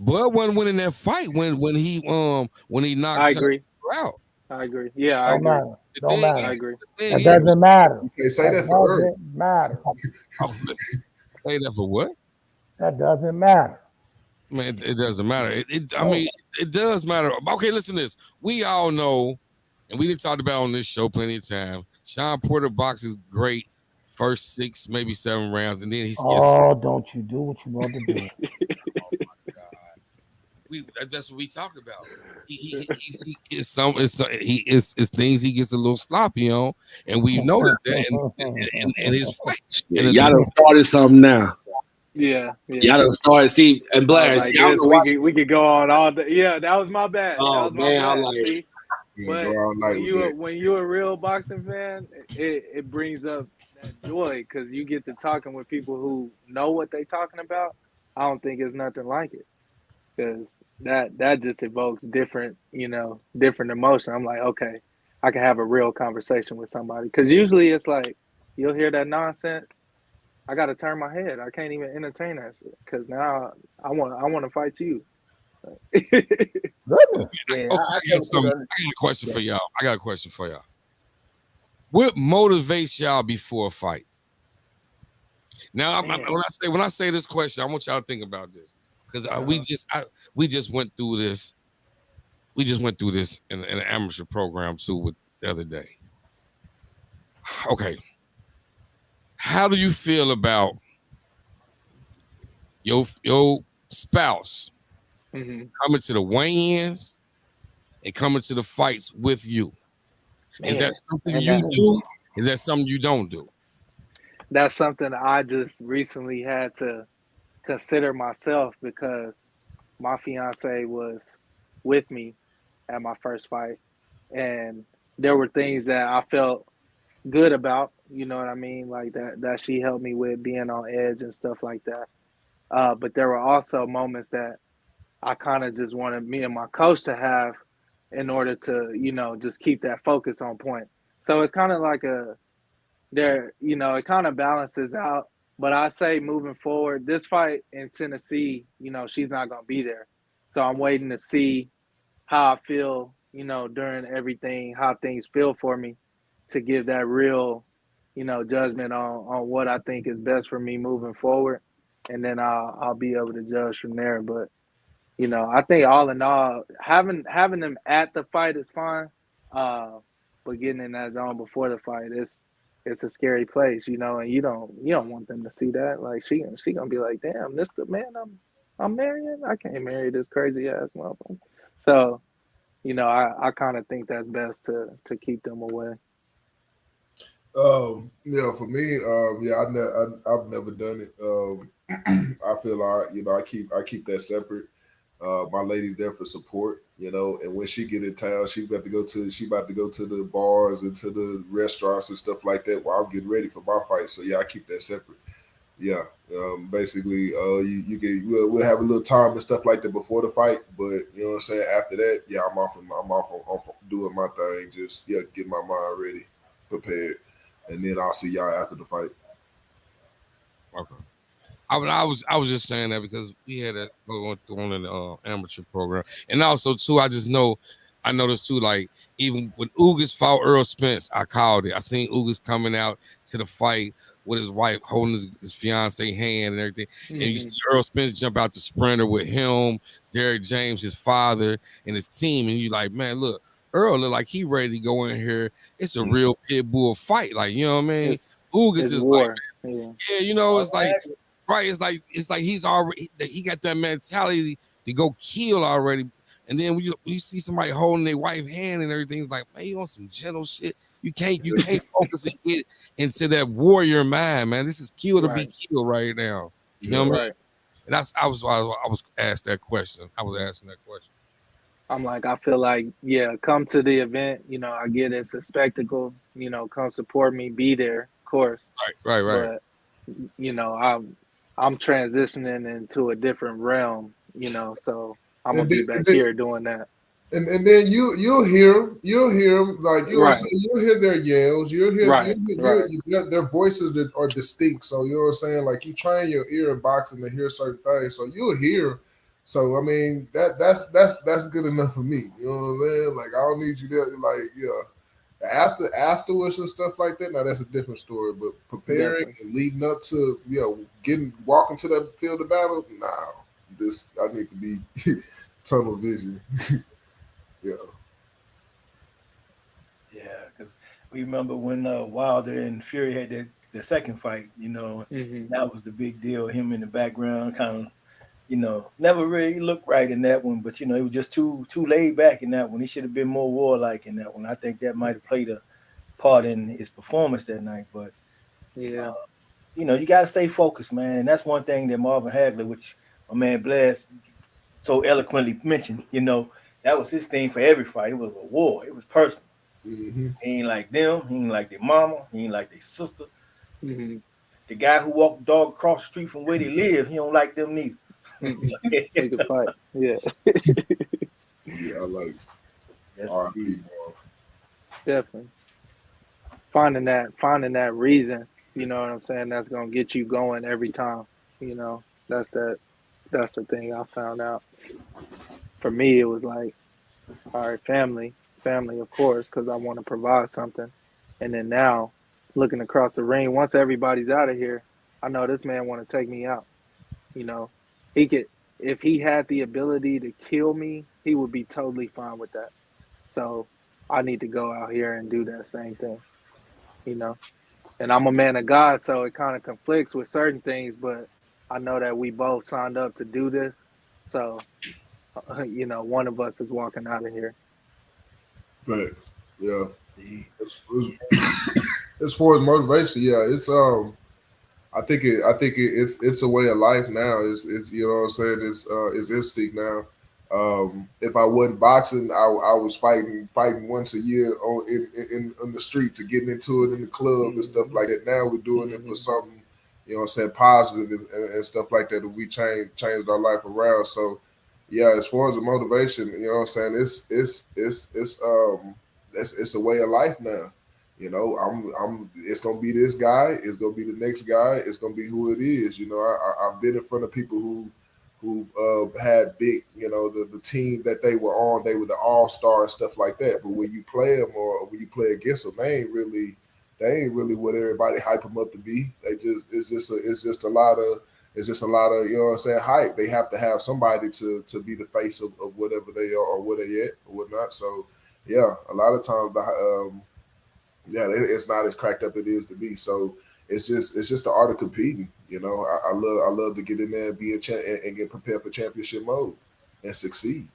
Bud wasn't winning that fight when he knocked I Sean agree. out. I agree. Yeah, I Don't agree. matter. The Don't thing matter. I is, agree. the That thing doesn't matter. You can't say That that for Earl. doesn't matter. say that for what? That doesn't matter. Man, it doesn't matter. I mean, it does matter. Okay, listen to this. We all know, and we didn't talk about on this show plenty of time. Sean Porter boxes great first 6, maybe 7 rounds, and then he gets. Oh, don't you do what you want to do. That's what we talk about. He is it's things he gets a little sloppy on, and we noticed that in his fight. Yeah, And y'all done started something now. Yeah, Y'all yeah. done started. See, and I Blair, was see, like, I don't this know why. we could go on all day. Yeah, that was my bad. That Oh was my man, I'm bad. like, See, You know, but go all night with that. when you're a real boxing fan, it brings up that joy because you get to talking with people who know what they talking about. I don't think it's nothing like it because that just evokes different, different emotion. I'm like, okay, I can have a real conversation with somebody because usually it's like you'll hear that nonsense. I got to turn my head. I can't even entertain that shit because now I want to fight you. Goodness. Yeah, okay, I can't put it. I got a question for y'all. What motivates y'all before a fight? Now, when I say this question, I want y'all to think about this because we just went through this. We just went through this in an amateur program too with the other day. Okay, how do you feel about your spouse hmm coming to the weigh-ins and coming to the fights with you? Is that Man, something And you that, do? Is that something you don't do? that's something I just recently had to consider myself because my fiance was with me at my first fight, and there were things that I felt good about. You know what I mean? Like that she helped me with being on edge and stuff like that. But there were also moments that I kind of just wanted me and my coach to have in order to, just keep that focus on point. So it's kind of like it kind of balances out. But I say moving forward, this fight in Tennessee, she's not going to be there. So I'm waiting to see how I feel, during everything, how things feel for me to give that real, judgment on what I think is best for me moving forward. And then I'll be able to judge from there. But I think all in all, having them at the fight is fine, but getting in that zone before the fight it's a scary place, and you don't want them to see that. Like she gonna be like, damn, this the man I'm marrying. I can't marry this crazy ass motherfucker. So I kind of think that's best to keep them away. Yeah, for me, yeah, I've never done it. I feel like I keep that separate. My lady's there for support, and when she get in town, she about to go to the bars and to the restaurants and stuff like that while I'm getting ready for my fight. So yeah, I keep that separate. Yeah, basically, we'll have a little time and stuff like that before the fight, but you know what I'm saying. After that, yeah, I'm off doing my thing, just get my mind ready, prepared, and then I'll see y'all after the fight. Okay. I was just saying that because we had that going through on an amateur program, and also too, I just know I noticed too, like even when Ugas fought Earl Spence, I called it. I seen Ugas coming out to the fight with his wife holding his fiance hand and everything. And you see Earl Spence jump out the sprinter with him, Derrick James, his father, and his team. And you like, man, look, Earl look like he ready to go in here. It's a real pit bull fight. Like, you know what I mean? Ugas It's is like, war. Yeah. yeah, you know, it's like, right. It's like he's already, he got that mentality to go kill already. And then when you see somebody holding their wife hand and everything, it's like, man, you on some gentle shit. You can't focus and get into that warrior mind, man. This is kill to be killed right now. You know what I mean? Right. And I was asked that question. I was asking that question. I'm like, I feel like, yeah, come to the event. You know, I get it's a spectacle. You know, come support me, be there, of course. Right. But you know, I'm transitioning into a different realm. You know, so I'm gonna And be then, back here doing that. and then you'll hear them like you know what I'm Right. saying. You'll hear their yells. Right. Right. Their voices are distinct. So you know what I'm saying. Like you train your ear in boxing to hear certain things. So you'll hear. So I mean that's good enough for me. You know what I'm saying. Like I don't need you there. Like afterwards and stuff like that. Now that's a different story. But preparing Definitely. and leading up to walking to that field of battle. Nah, this I need to be tunnel vision. Yeah. Yeah, because we remember when Wilder and Fury had the second fight. That was the big deal. Him in the background, kind of, never really looked right in that one. But he was just too laid back in that one. He should have been more warlike in that one. I think that might have played a part in his performance that night. But Yeah. you got to stay focused, man. And that's one thing that Marvin Hagler, which my man Bless so eloquently mentioned. That was his thing for every fight. It was a war. It was personal. Mm-hmm. He ain't like them. He ain't like their mama. He ain't like their sister. Mm-hmm. The guy who walked the dog across the street from where they live, he don't like them neither. Mm-mm. We could fight. Yeah. Yeah, I like Yes, RIP indeed. Marv. Definitely. Finding that reason, you know what I'm saying, that's gonna get you going every time. You know, that's the thing I found out. For me it was like, all right, family of course, because I want to provide something. And then now looking across the ring, once everybody's out of here, I know this man want to take me out. You know, he could, if he had the ability to kill me, he would be totally fine with that. So I need to go out here and do that same thing, you know. And I'm a man of God, so it kind of conflicts with certain things, but I know that we both signed up to do this. So, one of us is walking out of here. Facts. Yeah. Indeed. As far as motivation, yeah, it's a way of life now. It's you know what I'm saying. It's instinct now. If I wasn't boxing, I was fighting once a year on the streets and getting into it in the club and stuff like that. Now we're doing it for something, you know what I'm saying, positive and stuff like that. And we changed our life around. So yeah, as far as the motivation, you know what I'm saying, it's a way of life now. You know, I'm. It's gonna be this guy. It's gonna be the next guy. It's gonna be who it is. You know, I've been in front of people who've had big. You know, the team that they were on, they were the all star and stuff like that. But when you play them or when you play against them, they ain't really what everybody hype them up to be. It's just a lot of you know what I'm saying hype. They have to have somebody to be the face of whatever they are or where they at or whatnot. So yeah, a lot of times yeah, it's not as cracked up it is to be. So it's just the art of competing. You know, I love to get in there and be and get prepared for championship mode and succeed.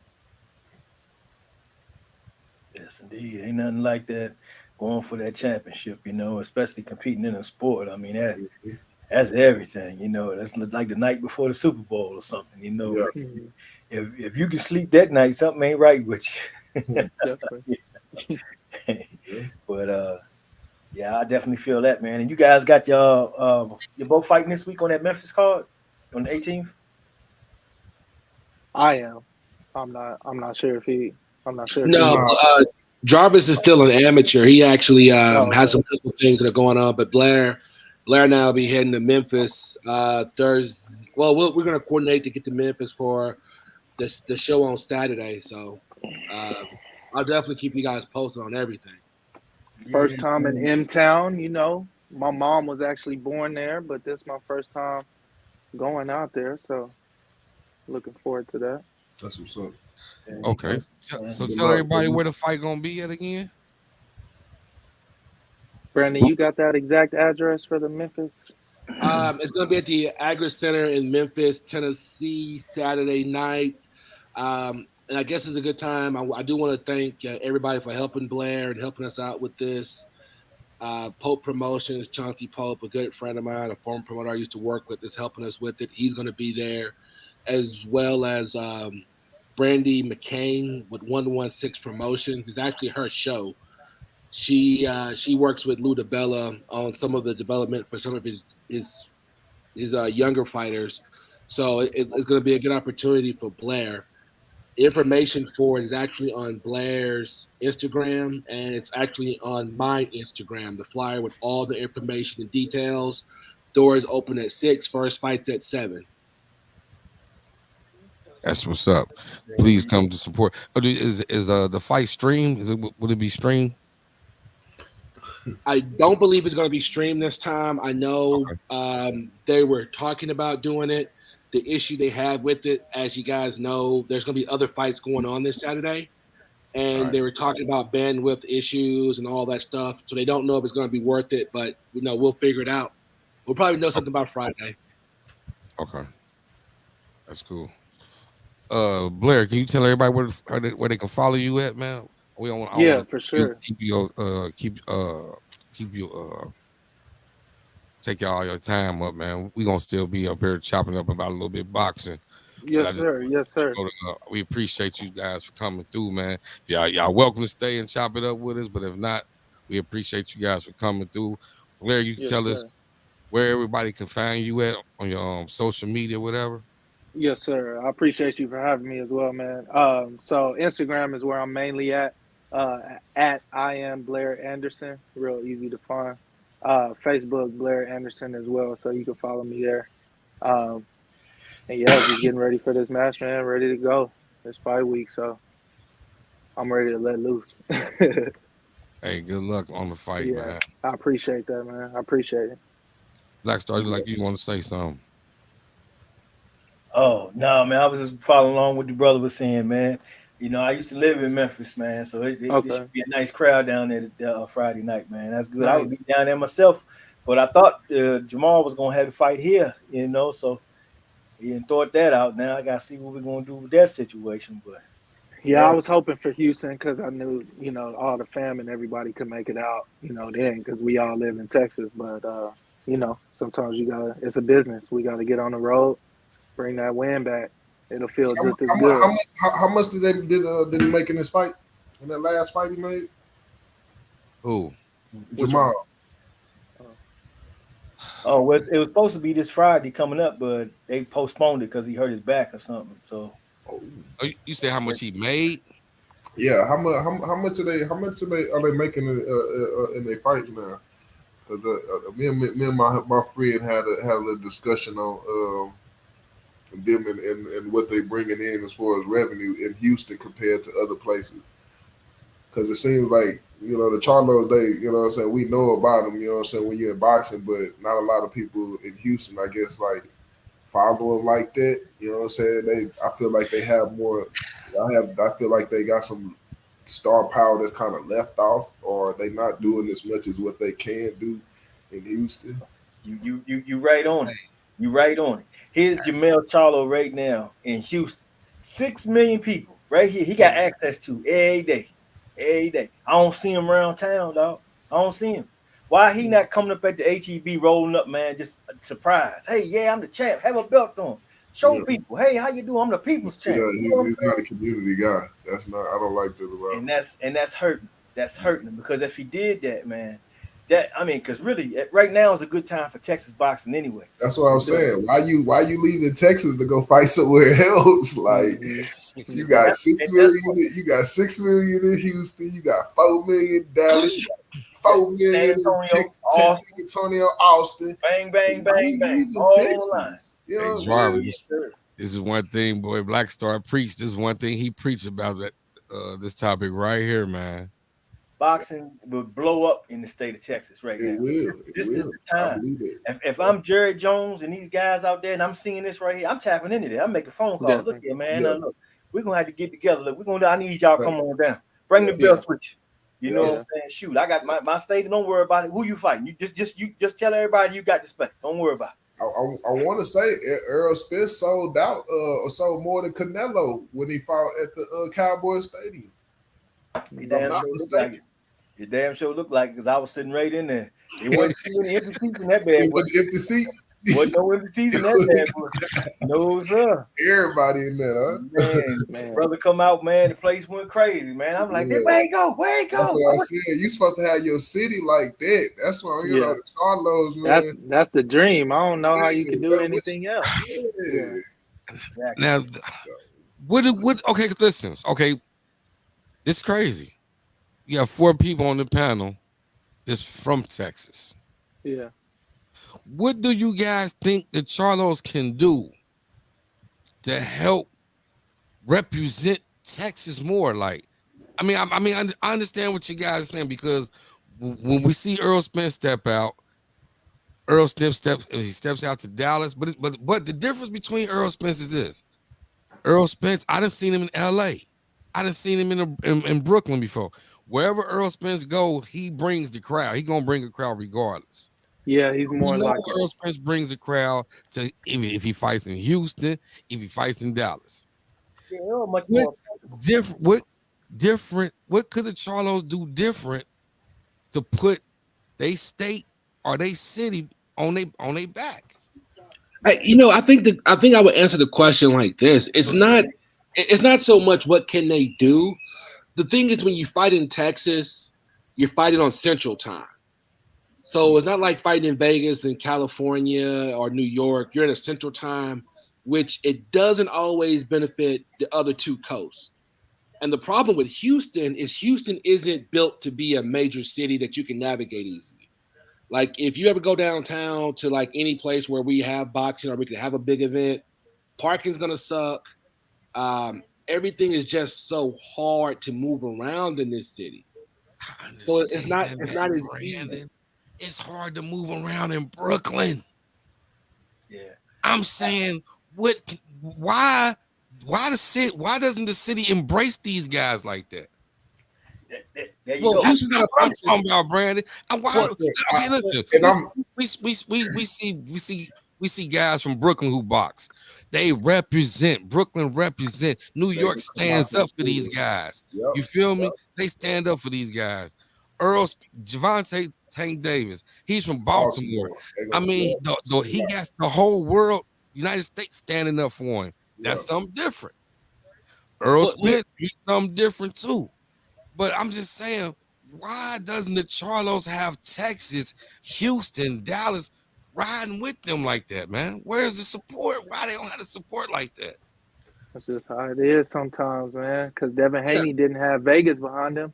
Yes, indeed. Ain't nothing like that going for that championship, especially competing in a sport. I mean, that's everything, That's like the night before the Super Bowl or something. Yeah, Mhm. If you can sleep that night, something ain't right with Definitely. yeah. but yeah, I definitely feel that, man. And you guys got you're both fighting this week on that Memphis card on the 18th. I am. I'm not sure if he. I'm not sure if he No, Nah, is. Jarvis is still an amateur. He actually Oh, has okay. some couple things that are going on, but Blair and I will be heading to Memphis Thursday. Well, we're going to coordinate to get to Memphis for the show on Saturday. So I'll definitely keep you guys posted on everything. Yeah, First time in M Town, you know. My mom was actually born there, but this is my first time going out there, so looking forward to that. That's what's up. Okay. man. So Good tell luck. Good everybody luck. where the fight gonna be at again. Brandon, you got that exact address for the Memphis? It's going to be at the Agri Center in Memphis, Tennessee, Saturday night. And I guess it's a good time. I do want to thank everybody for helping Blair and helping us out with this. Pope Promotions, Chauncey Pope, a good friend of mine, a former promoter I used to work with, is helping us with it. He's going to be there, as well as Brandy McCain with 116 Promotions. It's actually her show. She works with Lou DiBella on some of the development for some of his younger fighters. So it's going to be a good opportunity for Blair. Information for it is actually on Blair's Instagram, and it's actually on my Instagram. The flyer with all the information and details. Doors open at 6. First fight's at 7. That's what's up. Please come to support. Is the fight streamed? Will it be streamed? I don't believe it's going to be streamed this time. I know Okay. they were talking about doing it. The issue they have with it, as you guys know, there's going to be other fights going on this Saturday, All and right. they were talking about bandwidth issues and all that stuff. So they don't know if it's going to be worth it, but we'll figure it out. We'll probably know something about Friday. Okay. That's cool. Blair, can you tell everybody where they can follow you at, man? We don't. I don't Yeah, want for to sure. keep you take all your time up, man. We gonna still be up here chopping up about a little bit boxing, but I Yes, just sir. Yes, sir. we appreciate you guys for coming through, man. If y'all welcome to stay and chop it up with us, but if not, we appreciate you guys for coming through. Blair, you can Yes, tell sir. us where everybody can find you at on your social media, whatever. Yes, sir. I appreciate you for having me as well, man. So Instagram is where I'm mainly uh, at I am Blair Anderson, real easy to find. Facebook Blair Anderson as well, so you can follow me there. Um, and yeah, just getting ready for this match, man. Ready to go. It's fight week, so I'm ready to let loose. Hey, good luck on the fight, Yeah, man. I appreciate that, man. I appreciate it. Black Star, like you want to say something? Oh no, man! I was just following along what the brother was saying, man. I used to live in Memphis, man. So it Okay, should be a nice crowd down there Friday night, man. That's good. I would nice. be down there myself, but I thought Jamar was gonna have to fight here, so he didn't thought that out. Now I gotta see what we're gonna do with that situation. But Yeah, I yeah, was hoping for Houston because I knew, all the fam and everybody could make it out, then because we all live in Texas. But, sometimes it's a business. We got to get on the road, bring that win back. It'll feel How, mu- just as how, mu- how good. much? How much did he make in this fight? In that last fight he made, Who? Which Jamal. one? Uh, oh, well, it was supposed to be this Friday coming up, but they postponed it because he hurt his back or something. So Oh, you say how much he made? Yeah, how much are they making in their fights now? Because me and my friend had a little discussion on them and what they bringing in as far as revenue in Houston compared to other places. Because it seems like the Charlo, they what I'm saying, we know about them, what I'm saying, when you're in boxing, but not a lot of people in Houston, I guess, like follow them like that. What I'm saying? I feel like they have more. I feel like they got some star power that's kind of left off, or they not doing as much as what they can do in Houston. you right on it. You right on it. Here's Jamel Charlo right now in Houston. 6 million people right here. He got access to every day. Every day. I don't see him around town, dog. I don't see him. Why he not coming up at the HEB rolling up, man? Just a surprise. Hey, yeah, I'm the champ. Have a belt on. Show Yeah, people. Hey, how you doing? I'm the people's champ. yeah, You know what I'm he's not a saying? community guy. That's not. I don't like that about And him. that's hurting. That's hurting him because if he did that, man, because really right now is a good time for Texas boxing anyway. That's what I'm Because saying. Why you leaving Texas to go fight somewhere else? Like hmm you and got that's six and that's million. You got 6 million in Houston. You got 4 million in Dallas. You got that 4 million San in Antonio, San Austin, Antonio, Austin. bang, bang, Why bang, you bang, leaving all on the line. Texas? You Hey, know what I Jarvis, mean? Yes, sir. this is one thing, boy. Black Star preached. This is one thing he preached about. this topic right here, man. Boxing will blow up in the state of Texas right It now. will. It This is will. the I time. believe it. If I'm Jared Jones and these guys out there and I'm seeing this right here, I'm tapping into that. I'm making phone calls. Look Definitely. here, man. Yeah. Look, we're gonna have to get together. Look, I need y'all Right. come on down. Bring Yeah. the Yeah. belts with you. You know Yeah. what Yeah. I'm saying? Shoot, I got my state. Don't worry about it. Who you fighting? You just tell everybody you got the spec. Don't worry about it. I want to say Earl Spence sold out or sold more than Canelo when he fought at the Cowboys Stadium. He If I'm damn not sure look like mistaken. it. It damn sure looked like it because I was sitting right in there. It wasn't too many empty seats in that bad boy. If the seat, Wasn't no empty seats in that bad boy. No, sir. everybody in there, huh? Man, Man. brother come out, man. The place went crazy, man. I'm like, Yeah. where he go? Where he go? That's what I said. You supposed to have your city like that. That's why Yeah. the Charlos, man. That's the dream. I don't know how you could do That was- anything else. yeah. Exactly. Now, what? Okay, listen. Okay, it's crazy. You have 4 people on the panel that's from Texas. Yeah. What do you guys think the Charlos can do to help represent Texas more? Like, I understand what you guys are saying because when we see Earl Spence step out, Earl steps out to Dallas, but the difference between Earl Spence is this: Earl Spence, I done seen him in L.A. I done seen him in Brooklyn before. Wherever Earl Spence go, he brings the crowd. He gonna bring a crowd regardless. Yeah, he's We more know like Earl Spence brings a crowd to if he fights in Houston, if he fights in Dallas. Yeah, they're all much What more. what could the Charlos do different to put they state or they city on they back? I think I would answer the question like this. It's not so much what can they do. The thing is when you fight in Texas, you're fighting on Central Time. So it's not like fighting in Vegas and California or New York. You're in a Central Time, which it doesn't always benefit the other 2 coasts. And the problem with Houston is Houston isn't built to be a major city that you can navigate easily. Like if you ever go downtown to like any place where we have boxing or we could have a big event, parking's gonna suck. Everything is just so hard to move around in this city. So it's not as easy. It's hard to move around in Brooklyn. Yeah. I'm saying why doesn't the city embrace these guys like that? There you Well, go. That's what I'm talking about, Brandon. Okay, listen. And We see guys from Brooklyn who box. They represent Brooklyn. Represent New York. Stands up for these guys. Yep. You feel me? They stand up for these guys. Javante Tank Davis. He's from Baltimore. I mean, he got the whole world, United States, standing up for him. That's something different. Earl Spence, he's something different too. But I'm just saying, why doesn't the Charlos have Texas, Houston, Dallas riding with them like that, man? Where's the support? Why they don't have the support like that? That's just how it is sometimes, man. Because Devin Haney didn't have Vegas behind him.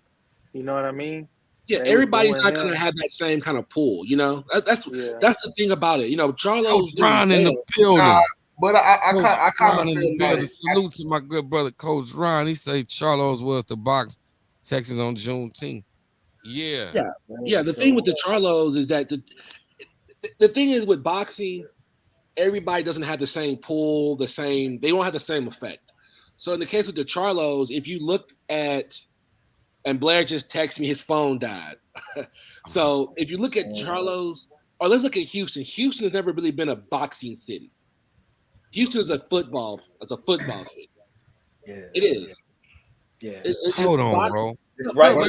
You know what I mean? Yeah, They everybody's was not doing going to him. have that same kind of pull. That's Yeah. the thing about it. Charlo's Coach doing Ron in the well. building. But I Coach kind Ron of in feel the building. like Salute to my good brother, Coach Ron. He say Charlos was to box Texas on Juneteenth. Yeah. Yeah, the thing with the Charlos is that the thing is with boxing, everybody doesn't have the same pull, they don't have the same effect. So in the case with the Charlos, if you look at, and Blair just texted me his phone died. So if you look at Charlos, or let's look at Houston. Houston has never really been a boxing city. Houston is a football city. Yeah. It is. Yeah. Hold on, bro. It's right. Where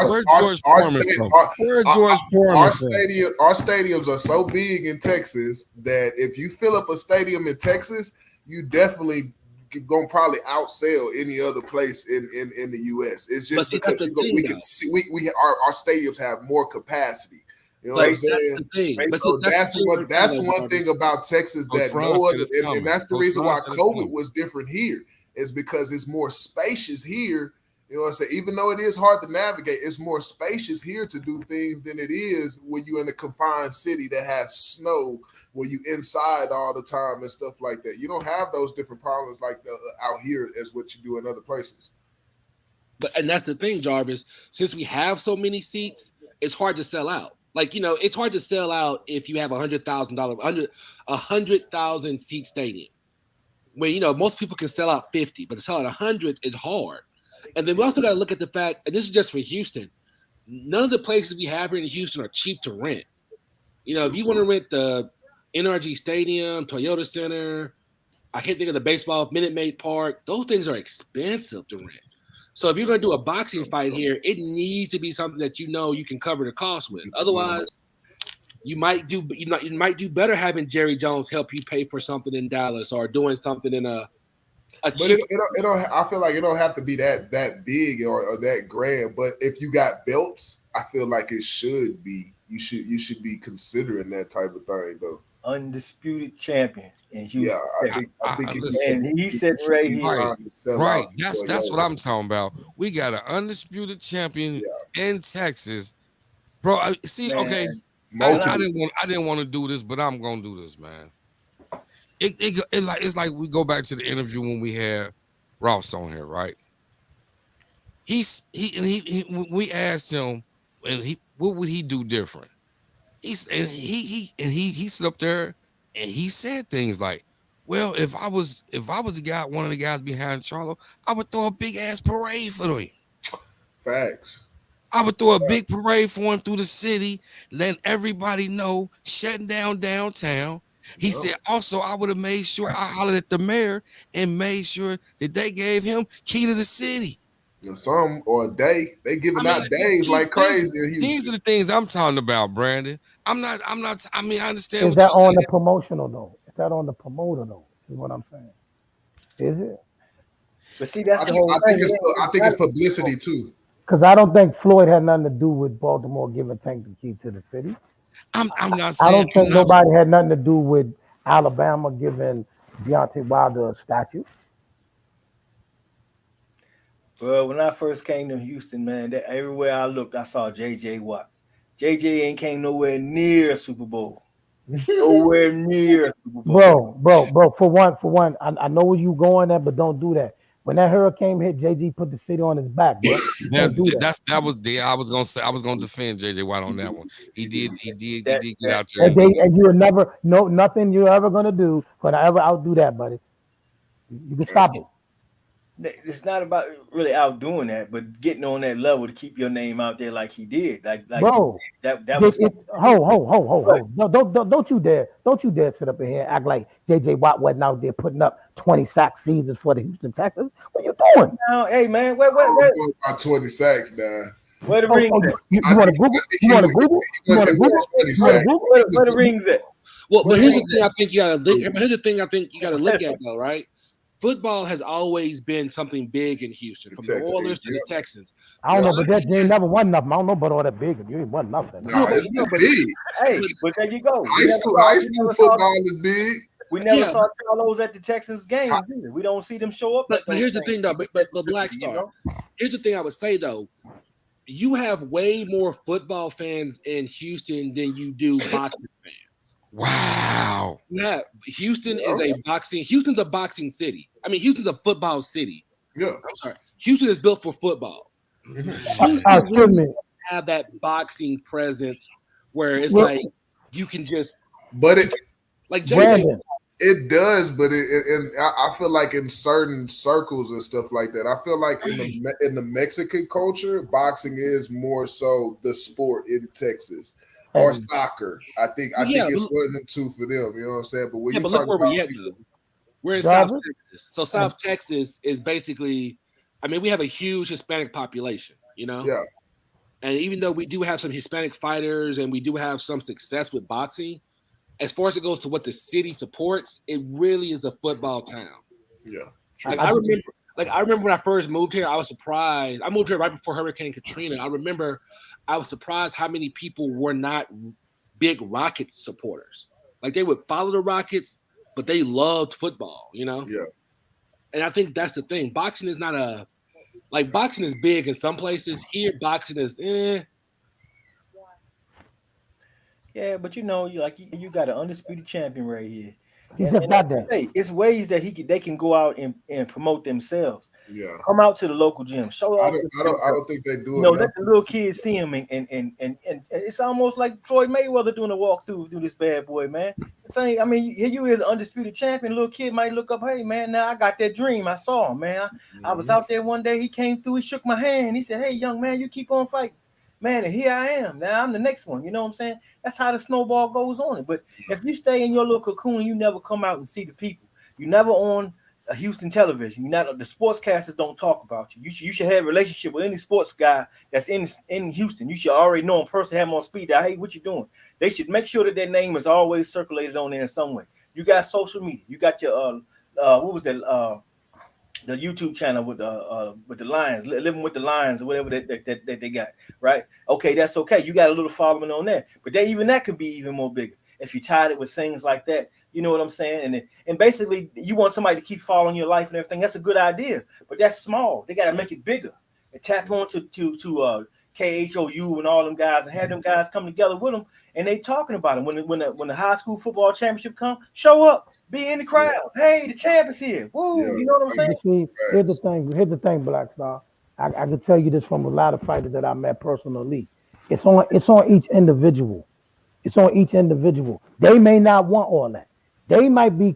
Where George Foreman from? Where George Foreman from? Our stadiums are so big in Texas that if you fill up a stadium in Texas, you definitely gonna probably outsell any other place in the U.S. It's just because we can see our stadiums have more capacity. You know what I'm saying? That's one thing about Texas that no other, and that's the reason why COVID was different here, is because it's more spacious here. You know what I'm saying? Even though it is hard to navigate, it's more spacious here to do things than it is when you're in a confined city that has snow, where you inside all the time and stuff like that. You don't have those different problems like out here as what you do in other places. and that's the thing, Jarvis. Since we have so many seats, it's hard to sell out. Like it's hard to sell out if you have $100,000 under 100,000 seat stadium. When most people can sell out 50, but to sell out 100 is hard. And then we also got to look at the fact, and this is just for Houston. None of the places we have here in Houston are cheap to rent. If you want to rent the NRG Stadium, Toyota Center, I can't think of the baseball Minute Maid Park. Those things are expensive to rent. So if you're going to do a boxing fight here, it needs to be something that you can cover the cost with. Otherwise, you might do better having Jerry Jones help you pay for something in Dallas or doing something in a but it don't. I feel like it don't have to be that big or that grand. But if you got belts, I feel like it should be. You should be considering that type of thing though. Undisputed champion in Houston. Yeah, I think and he said right here, right. That's what I'm talking about. We got an undisputed champion in Texas, bro. See, man, okay, I didn't want to do this, but I'm gonna do this, man. It's like we go back to the interview when we had Ross on here, right? We asked him, and what would he do different? He stood up there and he said things like, "Well, if I was the guy, one of the guys behind Charlo, I would throw a big ass parade for him. Facts. I would throw a big parade for him through the city, letting everybody know, shutting down downtown." He said, also, I would have made sure I hollered at the mayor and made sure that they gave him key to the city. Some or a day. They giving out days like crazy. These are the things I'm talking about, Brandon. I'm not, I understand. Is that on the promotional though? Is that on the promoter though? Is what I'm saying. Is it? But see, that's the whole thing. I think it's publicity too. Because I don't think Floyd had nothing to do with Baltimore giving Tank the key to the city. I'm not saying. I don't think nobody had nothing to do with Alabama giving Deontay Wilder a statue. Well, when I first came to Houston, man, everywhere I looked, I saw J.J. Watt. J.J. ain't came nowhere near Super Bowl. Nowhere near Super Bowl. Bro. For one, I know where you going at, but don't do that. When that hurricane hit, JG put the city on his back, bro. I was gonna defend JJ Watt on that one. He did get out there. And you will never nothing you're ever gonna do gonna ever outdo that, buddy. You can stop it. It's not about really outdoing that, but getting on that level to keep your name out there like he did. Like bro, that was ho. No, don't you dare sit up in here and act like JJ Watt wasn't out there putting up 20 sack seasons for the Houston Texans. What you doing? No, hey man, where about 20 sacks now. Where the rings at? You want to Google? You want to Google? Where the rings at? Well, but here's the thing I think you gotta look at though, right? Football has always been something big in Houston, from the Oilers to the Texans. I don't know, but that you ain't never won nothing. I don't know about all that big. You ain't won nothing. No, it's big. Hey, but there you go. High school football is big. We never saw Charlos at the Texans game. We don't see them show up. But here's the thing, though. But Black Star. Here's the thing I would say, though. You have way more football fans in Houston than you do boxing fans. Wow. Yeah, Houston's a boxing city. I mean, Houston's a football city. Yeah. I'm sorry. Houston is built for football. Houston really have that boxing presence where it's like you can just like JJ. It does, but I feel like in certain circles and stuff like that, I feel like in the Mexican culture, boxing is more so the sport in Texas. Or soccer. I think it's one of them two for them. You know what I'm saying? But when you talk about we're in South Texas. So South Texas is basically, I mean, we have a huge Hispanic population, you know? Yeah. And even though we do have some Hispanic fighters and we do have some success with boxing, as far as it goes to what the city supports, it really is a football town. Yeah. Like, I remember when I first moved here, I was surprised. I moved here right before Hurricane Katrina. I remember I was surprised how many people were not big Rockets supporters. Like, they would follow the Rockets, but they loved football, you know? Yeah. And I think that's the thing. Boxing is not boxing is big in some places. Here, boxing is Yeah, but you got an undisputed champion right here. He just got that. It's ways that they can go out and promote themselves. Yeah. Come out to the local gym. Show off I yourself. don't think they You do know, let enough. the little kids see him, and it's almost like Floyd Mayweather doing a walk through this bad boy, man. Saying, I mean, here you is undisputed champion. Little kid might look up, hey man, now I got that dream. I saw him, man. I was Hmm. out there one day. He came through. He shook my hand. He said, "Hey, young man, you keep on fighting, man." And here I am. Now I'm the next one. You know what I'm saying? That's how the snowball goes on. But if you stay in your little cocoon, you never come out and see the people. You never on Houston television. You not the sportscasters don't talk about you. You should have a relationship with any sports guy that's in Houston. You should already know him personally, have him on speed dial. Hey, what you doing? They should make sure that their name is always circulated on there in some way. You got social media. You got your what was that the YouTube channel with the Lions, living with the Lions or whatever that they got, right? Okay, that's okay. You got a little following on that, but even that could be even more bigger if you tied it with things like that. You know what I'm saying? And basically, you want somebody to keep following your life and everything. That's a good idea, but that's small. They got to make it bigger and tap on to KHOU and all them guys and have them guys come together with them and they talking about it. When the high school football championship come, show up, be in the Yeah. crowd. Hey, the champ is here. Woo, Yeah. you know what I'm saying? But see, here's the Facts. thing. Here's the thing, Black Star. I can tell you this from a lot of fighters that I met personally. It's on each individual. It's on each individual. They may not want all that. They might be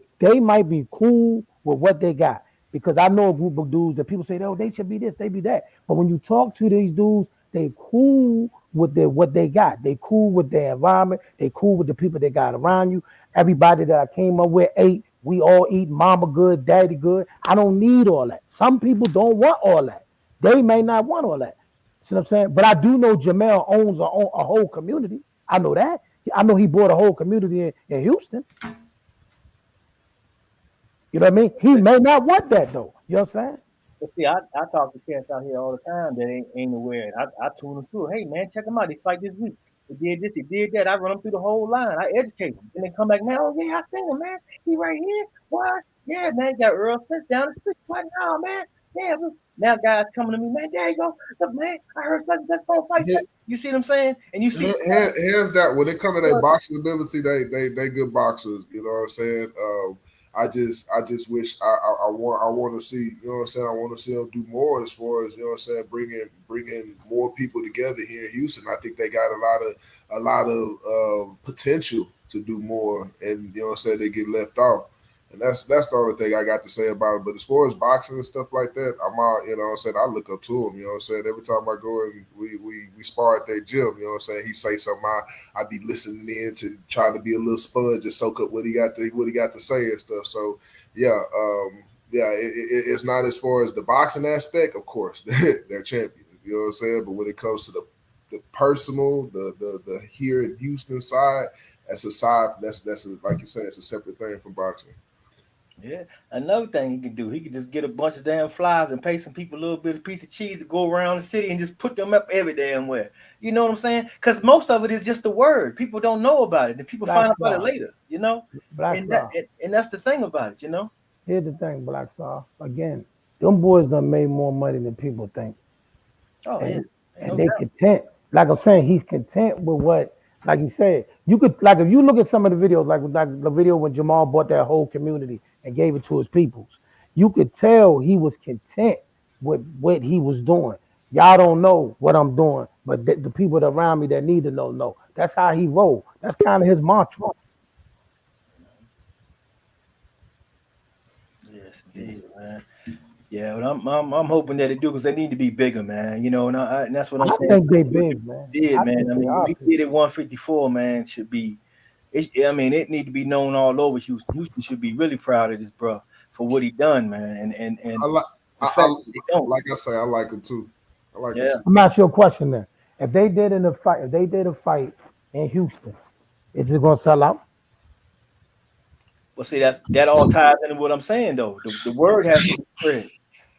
cool with what they got. Because I know a group of dudes that people say, oh, they should be this, they be that. But when you talk to these dudes, they cool with what they got. They cool with their environment. They cool with the people they got around you. Everybody that I came up with ate. We all eat mama good, daddy good. I don't need all that. Some people don't want all that. They may not want all that. See what I'm saying? But I do know Jamel owns a whole community. I know that. I know he bought a whole community in Houston. You know what I mean? He may not want that though. You know what I'm saying? But see, I talk to cats out here all the time that ain't aware. I tune them through. Hey man, check them out. They fight this week. They did this, they did that. I run them through the whole line. I educate them. And they come back, man. Oh yeah, I seen him, man. He right here. What? Yeah, man. Got Earl Smith down the street. What now, man? Yeah. Now guys coming to me, man. There you go. Look, man. I heard such that's gonna fight. You see what I'm saying? And you see somebody. Hands down, when it comes to their boxing ability, they good boxers. You know what I'm saying? I just wish I want to see, you know what I'm saying, I want to see them do more as far as, you know what I'm saying, bringing more people together here in Houston. I think they got a lot of potential to do more, and you know what I'm saying, they get left off. And that's the only thing I got to say about it. But as far as boxing and stuff like that, I'm all, you know what I'm saying, I look up to him, you know what I'm saying. Every time I go and we spar at their gym, you know what I'm saying, he say something, I be listening in to trying to be a little sponge and soak up what he got to say and stuff. So yeah, it's not as far as the boxing aspect, of course, they're champions, you know what I'm saying. But when it comes to the personal, the here in Houston side, that's a side. Like you said, it's a separate thing from boxing. Yeah. Another thing he can do, he can just get a bunch of damn flies and pay some people a little bit of piece of cheese to go around the city and just put them up every damn where. You know what I'm saying? Because most of it is just the word. People don't know about it. And people Black find out about it Star. later, you know? Black And that Star. and that's the thing about it, you know? Here's the thing, Black Star. Again, them boys done made more money than people think. Oh yeah. and Ain't and no they doubt. content. Like I'm saying, he's content with what, like he said. You could, like, if you look at some of the videos, like the video when Jamar bought that whole community and gave it to his peoples, you could tell he was content with what he was doing. Y'all don't know what I'm doing, but the people that around me that need to know. That's how he roll. That's kind of his mantra. Yes, indeed, man. Yeah, but I'm hoping that they do because they need to be bigger, man. You know, and that's what I'm I saying. think they big, man. Did I man. think I they mean, are we big. did it 154, man. Should be. I mean, it need to be known all over Houston. Houston should be really proud of this bro for what he done, man. And I like. the fact that they don't. Like I say, I like him too. I like him Yeah. too. I'm not sure question then. If they did a fight in Houston, is it gonna sell out? Well, see, that all ties into what I'm saying though. The word has to be spread.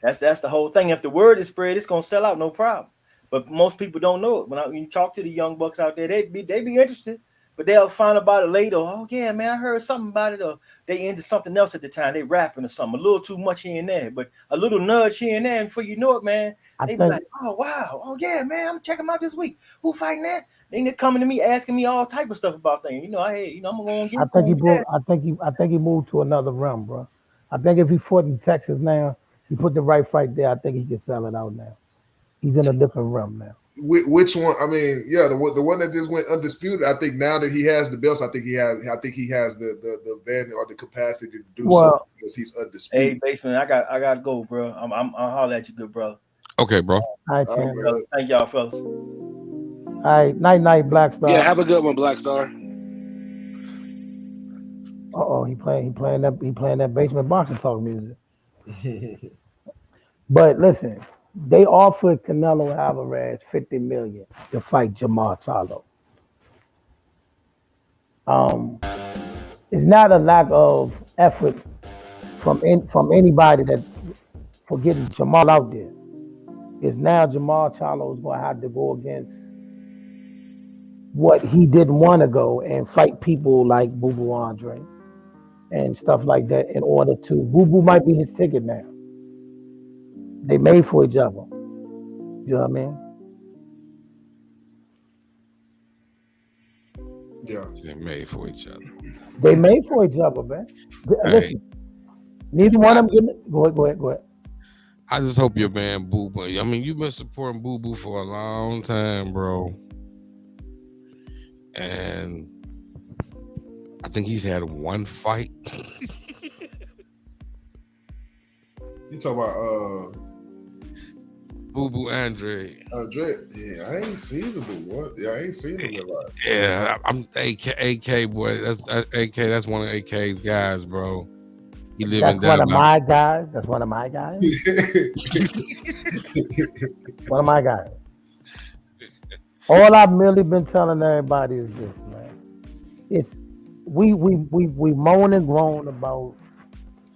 That's the whole thing. If the word is spread, it's gonna sell out, no problem. But most people don't know it. When you talk to the young bucks out there, they be interested, but they'll find about it later. Oh yeah, man, I heard something about it. Or they into something else at the time. They rapping or something, a little too much here and there, but a little nudge here and there, and before you know it, man, I they be think like, oh wow, oh yeah, man, I'm checking them out this week. Who fighting that? They coming to me asking me all type of stuff about things. I'm gonna give I it to think he them. moved. I think he moved to another realm, bro. I think if he fought in Texas now, He put the right fight there. I think he can sell it out now. He's in a different realm now. Which one? I mean, yeah, the one that just went undisputed. I think now that he has the belts, I think he has the advantage or the capacity to do so Well, because he's Hey, undisputed. basement, I gotta go, bro. I'll holler at you, good brother. Okay, bro. all right, Um, champ. Thank y'all, fellas. All right, night, Black Yeah, Star. have a good one, Black Star. He playing that basement boxing talk music. But listen, they offered Canelo Alvarez 50 million to fight Jamar Charlo. It's not a lack of effort from anybody that for getting Jamal out there. It's now Jamar Charlo is going to have to go against what he didn't want to go and fight people like Boo Boo Andre and stuff like that in order to. Boo Boo might be his ticket now. They made for each other. You know what I mean? yeah, They're made for each other. They made for each other, man. Hey, Listen, neither one I of them. just, Go ahead. I just hope your man Boo Boo. I mean, you've been supporting Boo Boo for a long time, bro. And I think he's had one fight. you talk about Boo Boo Andre. Dre. Yeah, I ain't seen him, but what? Yeah, I ain't seen him a lot. Yeah, I'm AK boy. That's AK. That's one of AK's guys, bro. He living That's one down of by. my guys. That's one of my guys. One of my guys. All I've merely been telling everybody is this, man. It's we moan and groan about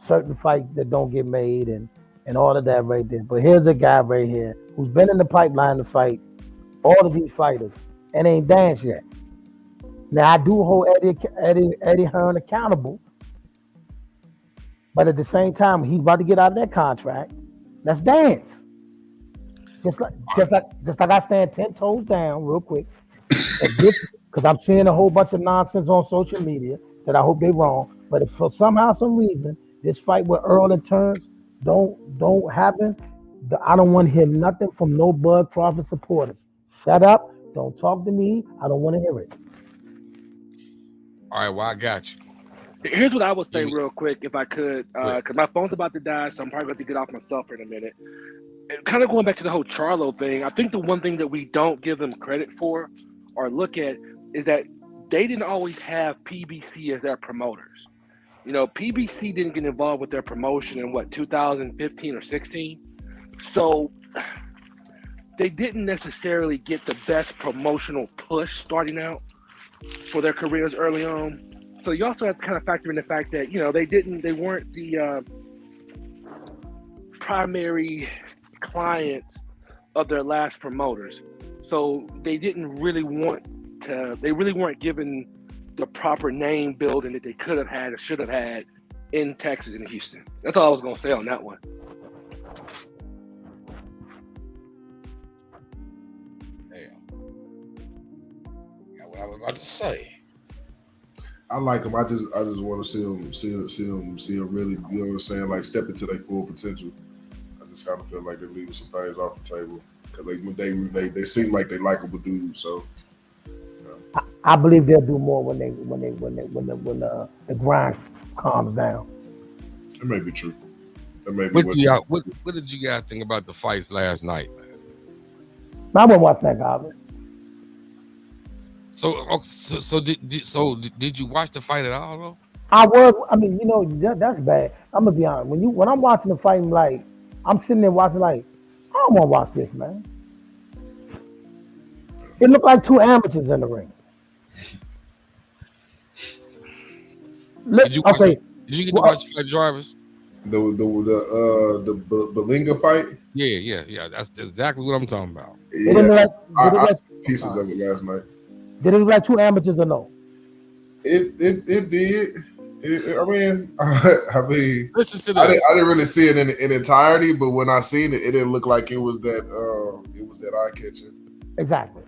certain fights that don't get made and all of that right there. But here's a guy right here who's been in the pipeline to fight all of these fighters and ain't danced yet. Now I do hold Eddie Hearn accountable, but at the same time he's about to get out of that contract. Let's dance. Just like I stand 10 toes down real quick. Because I'm seeing a whole bunch of nonsense on social media that I hope they're wrong. But if for somehow, some reason, this fight with Earl and Terrence don't happen, I don't want to hear nothing from no Bud Crawford supporters. Shut up. Don't talk to me. I don't want to hear it. All right, well, I got you. Here's what I would say Give me- real quick, if I could, because my phone's about to die, so I'm probably going to get off myself in a minute. And kind of going back to the whole Charlo thing, I think the one thing that we don't give them credit for or look at is that they didn't always have PBC as their promoters. You know, PBC didn't get involved with their promotion in 2015 or 16. So they didn't necessarily get the best promotional push starting out for their careers early on. So you also have to kind of factor in the fact that, you know, they weren't the primary clients of their last promoters. So they really weren't given the proper name building that they could have had or should have had in Texas and Houston. That's all I was going to say on that one. Damn. Got what I was about to say. I like him. I just want to see him really, you know what I'm saying, like step into their full potential. I just kind of feel like they're leaving some things off the table because they seem like they likable dudes. So I believe they'll do more when the grind calms down. it may be true. That may be What did you guys think about the fights last night, man? I won't watch that, Goblin. So did you watch the fight at all though? I mean, you know, that's bad. I'm gonna be honest. When I'm watching the fight, I'm sitting there watching like, I don't want to watch this, man. It looked like two amateurs in the ring. Did you get to watch the fight, Jarvis? the Belinga fight. Yeah. That's exactly what I'm talking about. Yeah, I saw pieces of it last night. Did it look like two amateurs or no? It did. I mean, Listen to this. I didn't really see it in entirety, but when I seen it, it didn't look like it was that eye catcher. Exactly.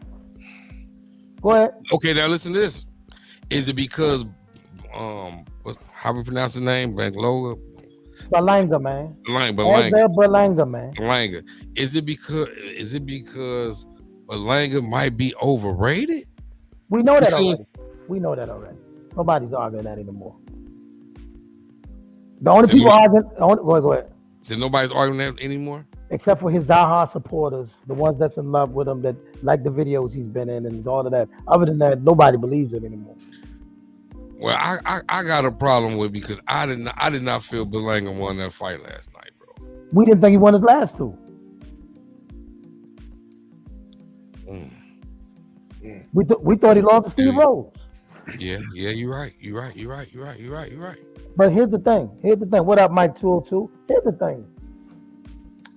Go ahead. Okay, now listen to this. Is it because how we pronounce his name? Bangaloa? Balanga, man. Balanga. Edgar Balanga, man. Balanga. Is it because Balanga might be overrated? We know that Because already. We know that already. Nobody's arguing that anymore. The only so, people arguing. Go ahead. so nobody's arguing that anymore. Except for his diehard supporters, the ones that's in love with him, that like the videos he's been in and all of that. Other than that, nobody believes it anymore. Well, I got a problem with because I did not feel Balanga won that fight last night, bro. We didn't think he won his last two. We thought he lost to Steve Rose. Yeah, you're right. You're right. But here's the thing. What up, Mike 202? Here's the thing.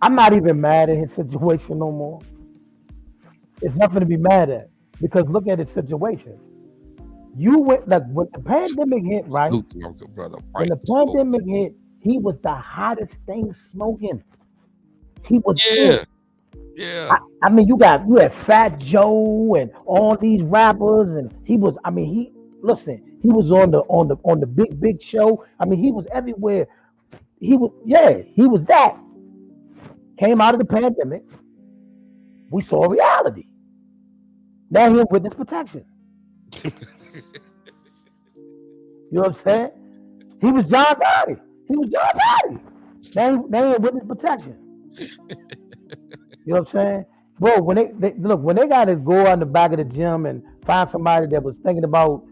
I'm not even mad at his situation no more. It's nothing to be mad at because look at his situation. You went like when the pandemic hit, right? Brother, when the pandemic hit, he was the hottest thing smoking. He was Yeah. I mean, you had Fat Joe and all these rappers, and he was. I mean, he was on the big show. I mean, he was everywhere. He was that. Came out of the pandemic. We saw reality. Now he in witness protection. You know what I'm saying? He was John Gotti. Now he in witness protection. You know what I'm saying? Bro, when they got to go out in the back of the gym and find somebody that was thinking about,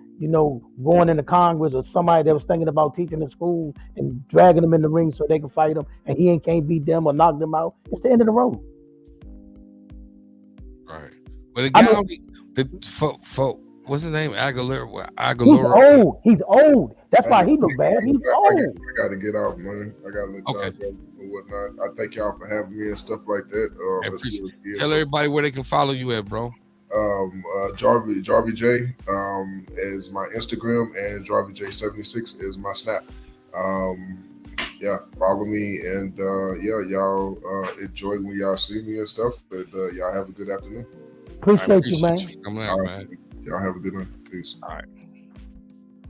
going into Congress, or somebody that was thinking about teaching in school and dragging them in the ring so they can fight them, and he can't beat them or knock them out, it's the end of the road. Right. But the guy, what's his name? Aguilera. He's old. That's why he look bad. He's old. I got to get off, man. I got to let y'all go and whatnot. I thank y'all for having me and stuff like that. Tell everybody where they can follow you at, bro. Jarvie J is my Instagram, and Jarvie J76 is my Snap. Follow me, and y'all enjoy when y'all see me and stuff. And y'all have a good afternoon. Appreciate you, man. Coming out, man. Y'all have a good night. Peace. All right.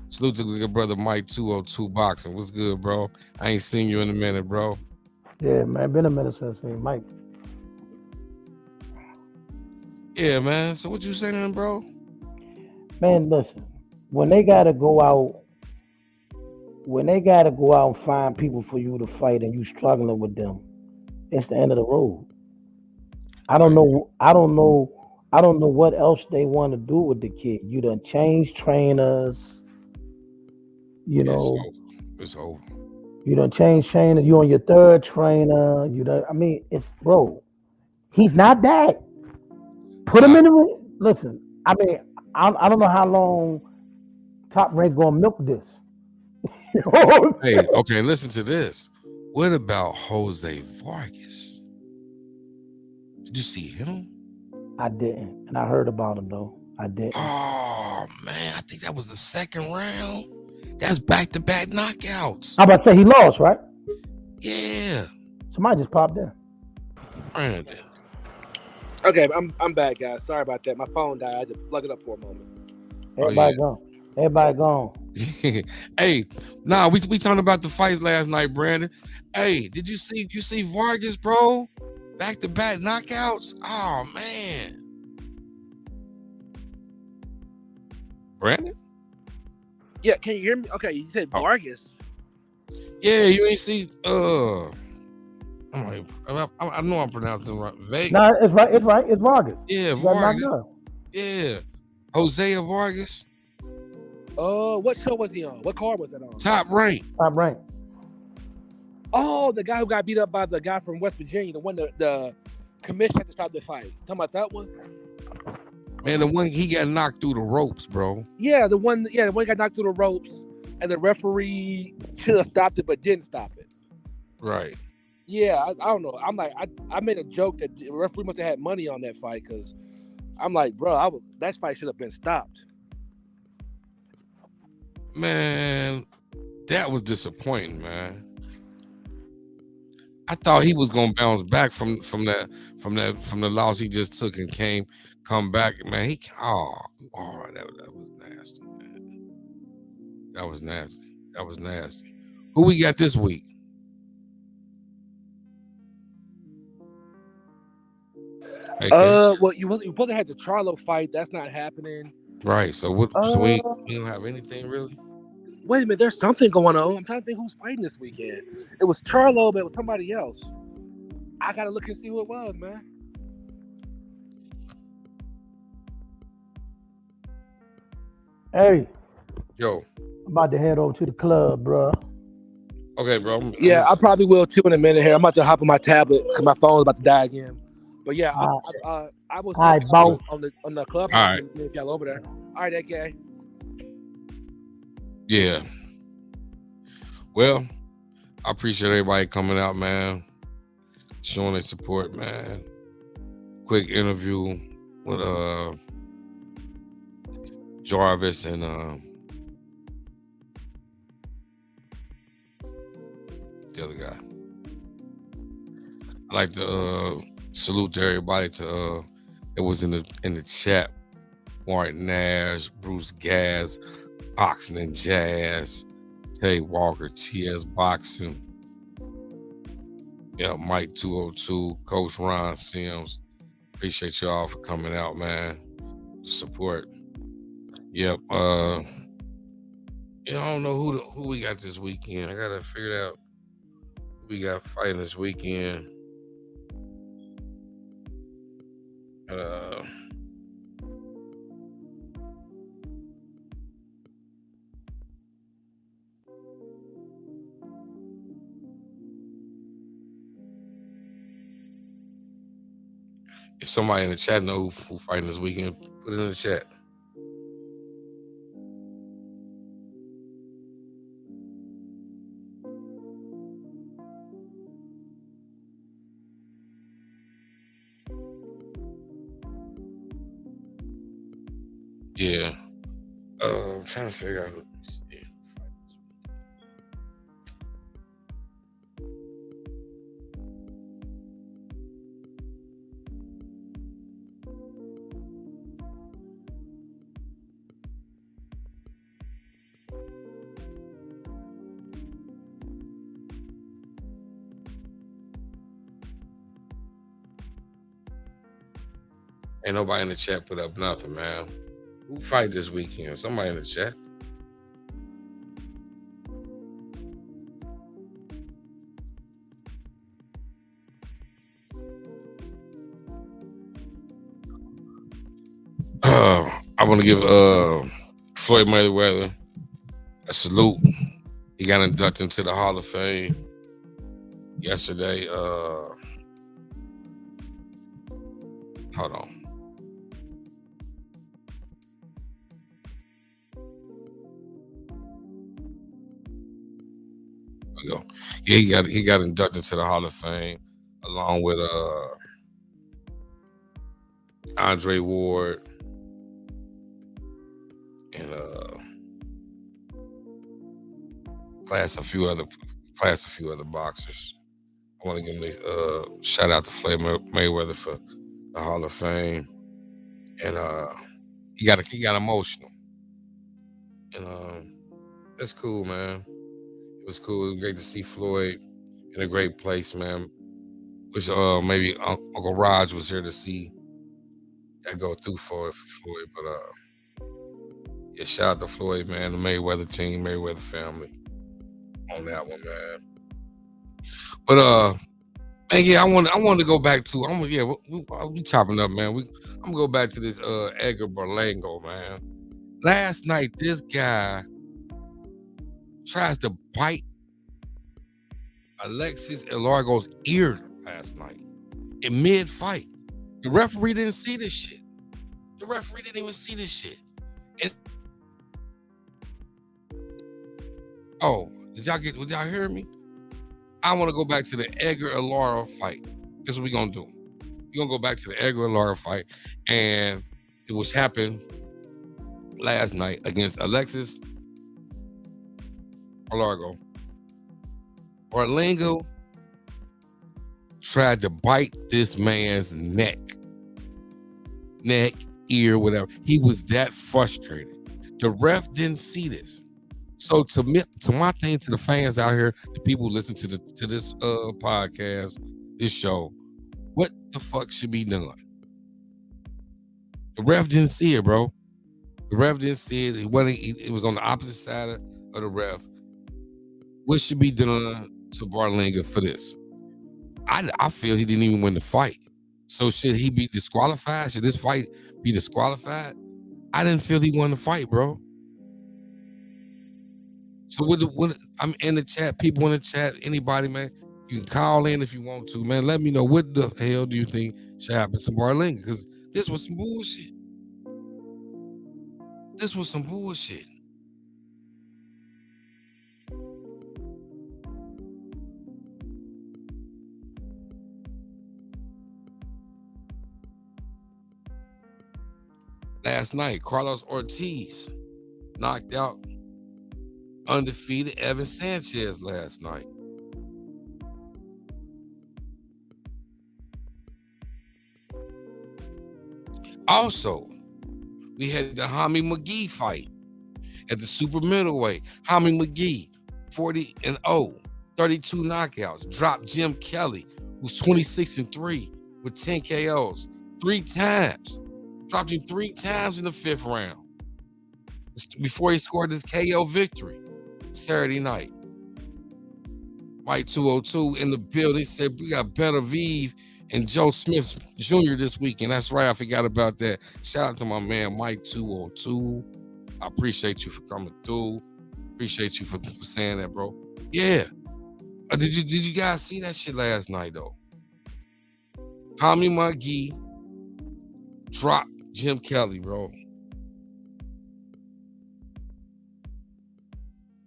Salute to good brother Mike 202 Boxing. What's good, bro? I ain't seen you in a minute, bro. Yeah, man. Been a minute since I seen Mike. Yeah, man. So what you saying, bro? Man, listen. When they gotta go out and find people for you to fight, and you struggling with them, it's the end of the road. I don't know what else they want to do with the kid. You done changed trainers. It's over. You done changed trainers. You on your third trainer. He's not that. Put him in the ring. Listen, I don't know how long Top Rank gonna milk this. Hey, okay, listen to this. What about Jose Vargas? Did you see him? I didn't, and I heard about him though. I didn't. Oh man, I think that was the second round. That's back-to-back knockouts. I'm about to say he lost, right? Yeah. Somebody just popped in. Brandon. Okay, I'm back, guys. Sorry about that. My phone died. I had to plug it up for a moment. Everybody gone. Hey, we talking about the fights last night, Brandon. Hey, did you see Vargas, bro? Back-to-back knockouts. Oh man. Brandon? Yeah, can you hear me? Okay, you said Vargas. Yeah, you ain't see I know I'm pronouncing it right. Vegas. No, it's right. It's Vargas. Yeah, Vargas. Yeah. Jose Vargas. What show was he on? What card was that on? Top Rank. Oh, the guy who got beat up by the guy from West Virginia, the one the commission had to stop the fight. Talking about that one? Man, the one he got knocked through the ropes, bro. Yeah, the one got knocked through the ropes, and the referee should have stopped it, but didn't stop it. Right. Yeah, I don't know. I'm like, I made a joke that the referee must have had money on that fight because I'm like, bro, that fight should have been stopped. Man, that was disappointing, man. I thought he was gonna bounce back from the loss he just took and come back, man. That was nasty, man. That was nasty. Who we got this week? AK. Well, you supposed to have the Charlo fight. That's not happening. Right. So what? So Uh, we don't have anything really. Wait a minute. There's something going on. I'm trying to think who's fighting this weekend. It was Charlo, but it was somebody else. I gotta look and see who it was, man. Hey, Yo. I'm about to head over to the club, bro. Okay, bro. Yeah, I probably will too in a minute here. I'm about to hop on my tablet because my phone's about to die again. But yeah, I will see All right, you Bo. on the clubhouse All right. if y'all over there. All right, AK. Yeah. Well, I appreciate everybody coming out, man. Showing their support, man. Quick interview with Jarvis and the other guy. I'd like to salute to everybody it was in the chat. Martin Nash, Bruce Gas, Boxing and Jazz, Tay Walker, TS Boxing, yeah, Mike 202, Coach Ron Sims. Appreciate y'all for coming out, man. Support. Yep. Yeah, I don't know who we got this weekend. I gotta figure out who we got fighting this weekend. If somebody in the chat know who fighting this weekend, put it in the chat. Yeah. I'm trying to figure out who. Ain't nobody in the chat put up nothing, man. Who fight this weekend? Somebody in the chat. I want to give Floyd Mayweather a salute. He got inducted into the Hall of Fame yesterday. Hold on. There we go. Yeah, he got inducted to the Hall of Fame along with Andre Ward and class a few other boxers. I want to give him a shout out to Floyd Mayweather for the Hall of Fame, and he got emotional, and that's cool, man. It was cool. It was great to see Floyd in a great place, man. Wish maybe Uncle Raj was here to see that go through for Floyd, but yeah, shout out to Floyd, man, the Mayweather team, Mayweather family on that one, man. But man, yeah, I want to go back to we chopping up, man. I'm gonna go back to this Edgar Berlango, man. Last night, this guy tries to bite Alexis Elargo's ear last night in mid-fight. The referee didn't see this shit. The referee didn't even see this shit. And did y'all hear me? I want to go back to the Edgar Lara fight. This is what we're gonna do. We're gonna go back to the Edgar Lara fight, and it was happened last night against Alexis Elargo. Berlango tried to bite this man's neck, ear, whatever. He was that frustrated. The ref didn't see this. So to my thing, to the fans out here, the people who listen to this podcast, this show, What the fuck should be done? The ref didn't see it, bro. The ref didn't see it. It was on the opposite side of the ref. What should be done to Barlinga for this? I feel he didn't even win the fight. So should he be disqualified? Should this fight be disqualified? I didn't feel he won the fight, bro. So what I'm in the chat, people in the chat, anybody, man, you can call in if you want to, man. Let me know what the hell do you think should happen to Barlinga? Because this was some bullshit. This was some bullshit. Last night, Carlos Ortiz knocked out undefeated Evan Sanchez last night. Also, we had the Hami McGee fight at the super middleweight. Hami McGee, 40-0, 32 knockouts, dropped Jim Kelly, who's 26-3 with 10 KOs 3 times. Dropped him 3 times in the 5th round before he scored his KO victory Saturday night. Mike 202 in the building said we got Benavides and Joe Smith Jr. this weekend. That's right, I forgot about that. Shout out to my man Mike 202. I appreciate you for coming through. Appreciate you for saying that, bro. Yeah. Did you guys see that shit last night though? Hami McGee dropped Jim Kelly, bro.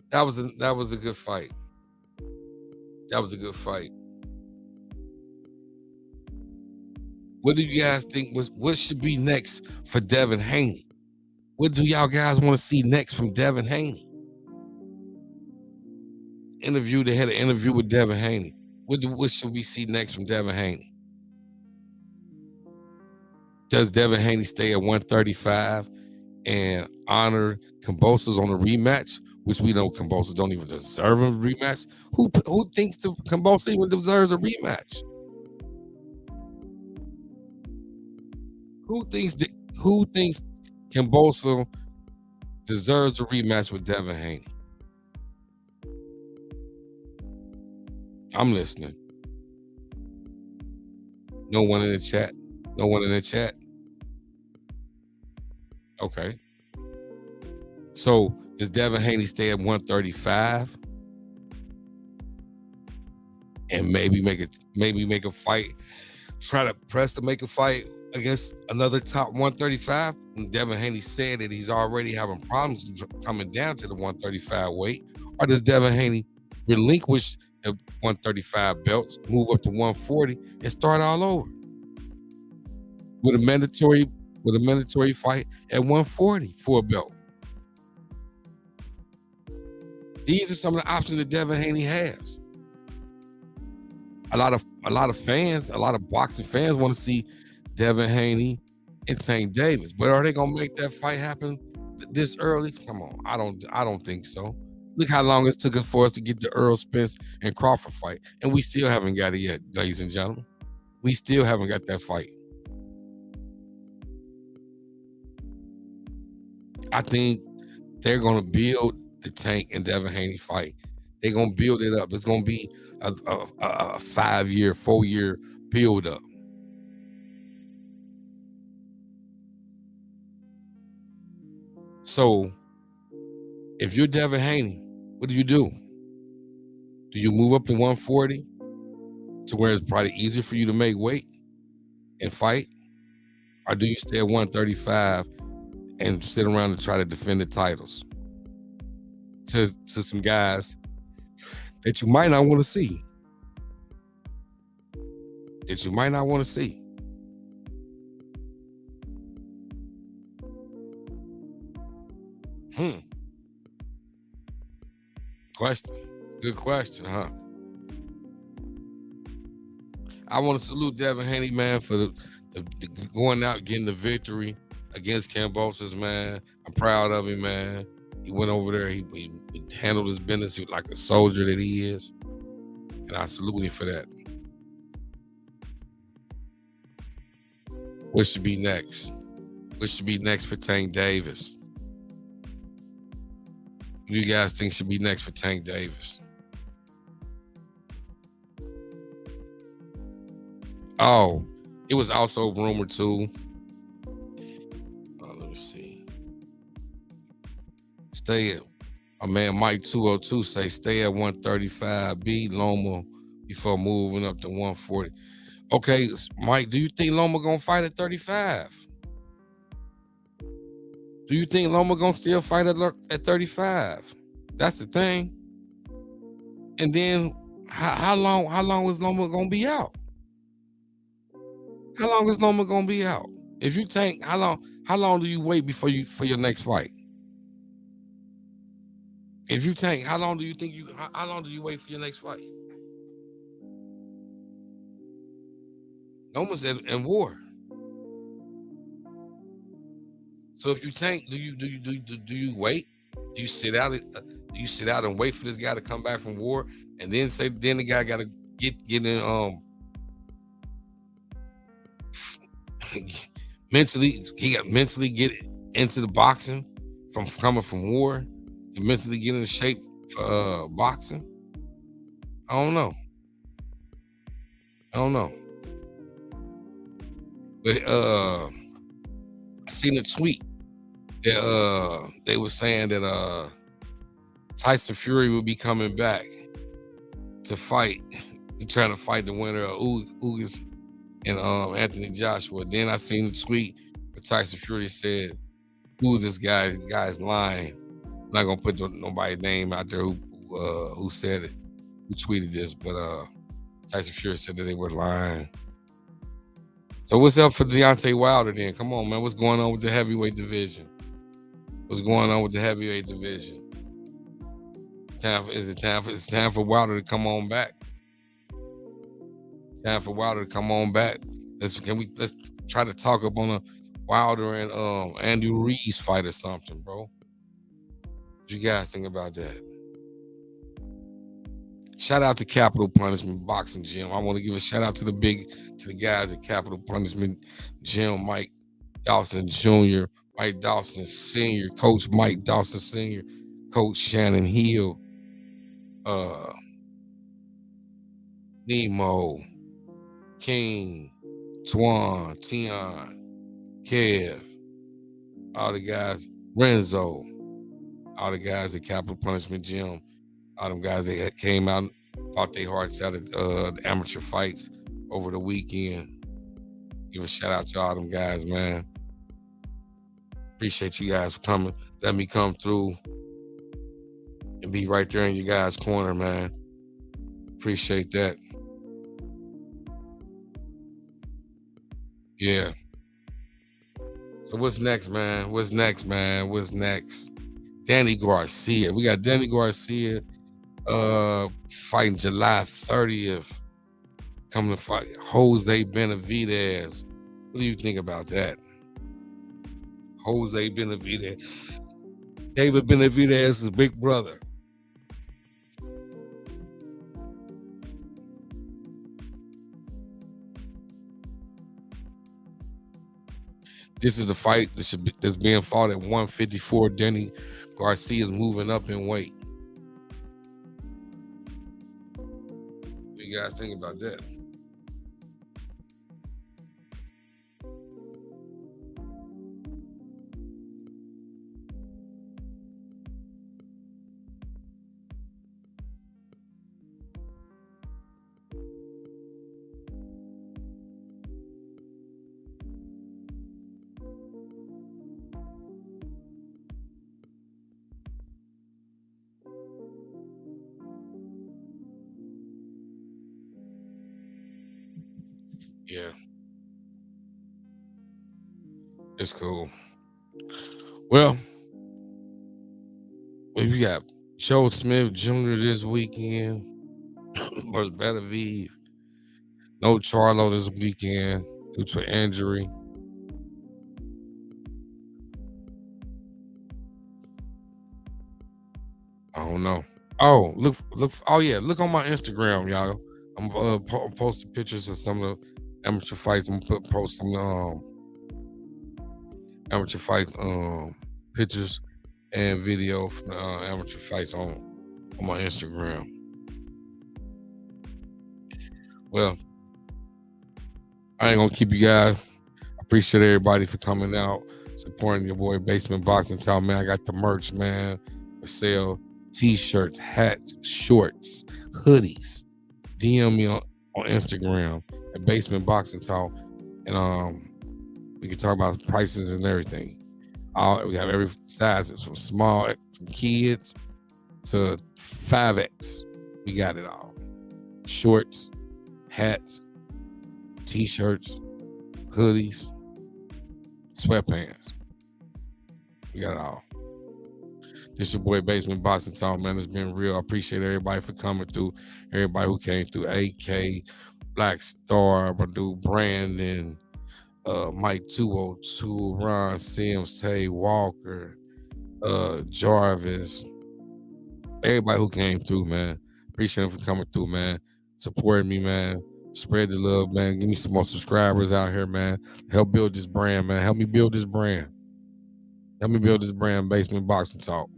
That was a good fight. That was a good fight. What do you guys think what should be next for Devin Haney? What do y'all guys want to see next from Devin Haney? They had an interview with Devin Haney. What should we see next from Devin Haney? Does Devin Haney stay at 135 and honor Kambosos on a rematch, which we know Kambosos don't even deserve a rematch? Who thinks Kambosos even deserves a rematch? Who thinks Kambosos deserves a rematch with Devin Haney? I'm listening. No one in the chat. No one in the chat. Okay. So does Devin Haney stay at 135 and maybe make a fight, try to press to make a fight against another top 135? And Devin Haney said that he's already having problems coming down to the 135 weight. Or does Devin Haney relinquish the 135 belts, move up to 140, and start all over with a mandatory fight at 140 for a belt? These are some of the options that Devin Haney has. A lot of fans, a lot of boxing fans want to see Devin Haney and Tank Davis, but are they gonna make that fight happen this early? Come on, I don't think so. Look how long it took us for us to get the Earl Spence and Crawford fight, and we still haven't got it yet, ladies and gentlemen. We still haven't got that fight. I think they're gonna build the Tank and Devin Haney fight. They're gonna build it up. It's gonna be a 5-year, 4-year build up. So if you're Devin Haney, what do? Do you move up to 140 to where it's probably easier for you to make weight and fight? Or do you stay at 135 and sit around and try to defend the titles to some guys that you might not want to see? Good question, huh? I want to salute Devin Haney, man, for the going out getting the victory against Kambosos, man. I'm proud of him, man. He went over there. He handled his business like a soldier that he is, and I salute him for that. What should be next? What should be next for Tank Davis? What do you guys think should be next for Tank Davis? Oh, it was also rumored too. Let me see. Stay at my man Mike 202 say stay at 135. Beat Loma before moving up to 140. Okay, Mike, do you think Loma gonna fight at 35? Do you think Loma gonna still fight at 35? That's the thing. And then how long is Loma gonna be out? How long is Loma gonna be out? If you Tank, how long do you wait for your next fight? If you Tank, how long do you wait for your next fight? Loma's in war. So if you Tank, do you wait? Do you sit out? Do you sit out and wait for this guy to come back from war, and then the guy got to get in mentally get into the boxing from coming from war to mentally get into shape for boxing? I don't know. But I seen a tweet that they were saying that Tyson Fury will be coming back to fight, trying to fight the winner of Ugas and Anthony Joshua. Then I seen the tweet where Tyson Fury said, "Who's this guy? This guy's lying." I'm not gonna put nobody's name out there who said it, who tweeted this, but Tyson Fury said that they were lying. So what's up for Deontay Wilder then? Come on, man. What's going on with the heavyweight division? It's time for Wilder to come on back. Let's try to talk up on a Wilder and Andy Ruiz fight or something, bro. What you guys think about that? Shout out to Capital Punishment Boxing Gym. I want to give a shout out to the guys at Capital Punishment Gym, Mike Dawson Jr., Mike Dawson Sr., Coach Mike Dawson Sr., Coach Shannon Hill, Nemo, King, Twan, Tion, Kev, all the guys, Renzo, all the guys at Capital Punishment Gym, all them guys that came out and fought their hearts out at the amateur fights over the weekend. Give a shout out to all them guys, man. Appreciate you guys for coming. Let me come through and be right there in you guys' corner, man. Appreciate that. Yeah. So what's next, man? What's next? Danny Garcia. We got Danny Garcia fighting July 30th. Coming to fight Jose Benavidez. What do you think about that? Jose Benavidez. David Benavidez's big brother. This is the fight that's being fought at 154. Danny Garcia is moving up in weight. What do you guys think about that? Yeah. It's cool. Well, we got Joe Smith Jr. this weekend versus Benavidez. No Charlo this weekend due to injury. I don't know. Oh, look! Oh yeah, look on my Instagram, y'all. I'm posting pictures of some of the amateur fights. I'm gonna post some amateur fight pictures and video from the amateur fights on my Instagram. Well, I ain't gonna keep you guys. I appreciate everybody for coming out, supporting your boy Basement Boxing Talk, man. I got the merch, man, for sale. T-shirts, hats, shorts, hoodies. DM me on Instagram at Basement Boxing Talk, and we can talk about prices and everything. We have every sizes from small, from kids to 5X. We got it all. Shorts, hats, T-shirts, hoodies, sweatpants. We got it all. This your boy Basement Boxing Talk, man. It's been real. I appreciate everybody for coming through. Everybody who came through. AK, Black Star, Badu, Brandon, Mike 202, Ron Sims, Tay Walker, Jarvis. Everybody who came through, man. Appreciate them for coming through, man. Supporting me, man. Spread the love, man. Give me some more subscribers out here, man. Help build this brand, man. Help me build this brand. Help me build this brand, Basement Boxing Talk.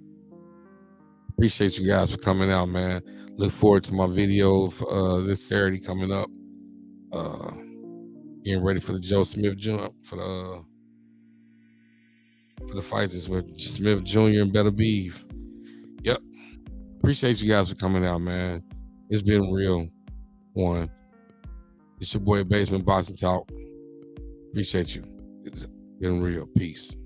Appreciate you guys for coming out, man. Look forward to my video for, this Saturday coming up. Getting ready for the Joe Smith Jr. for the fights is with Smith Jr. and Better Beef. Yep. Appreciate you guys for coming out, man. It's been real. One. It's your boy Basement Boxing Talk. Appreciate you. It's been real. Peace.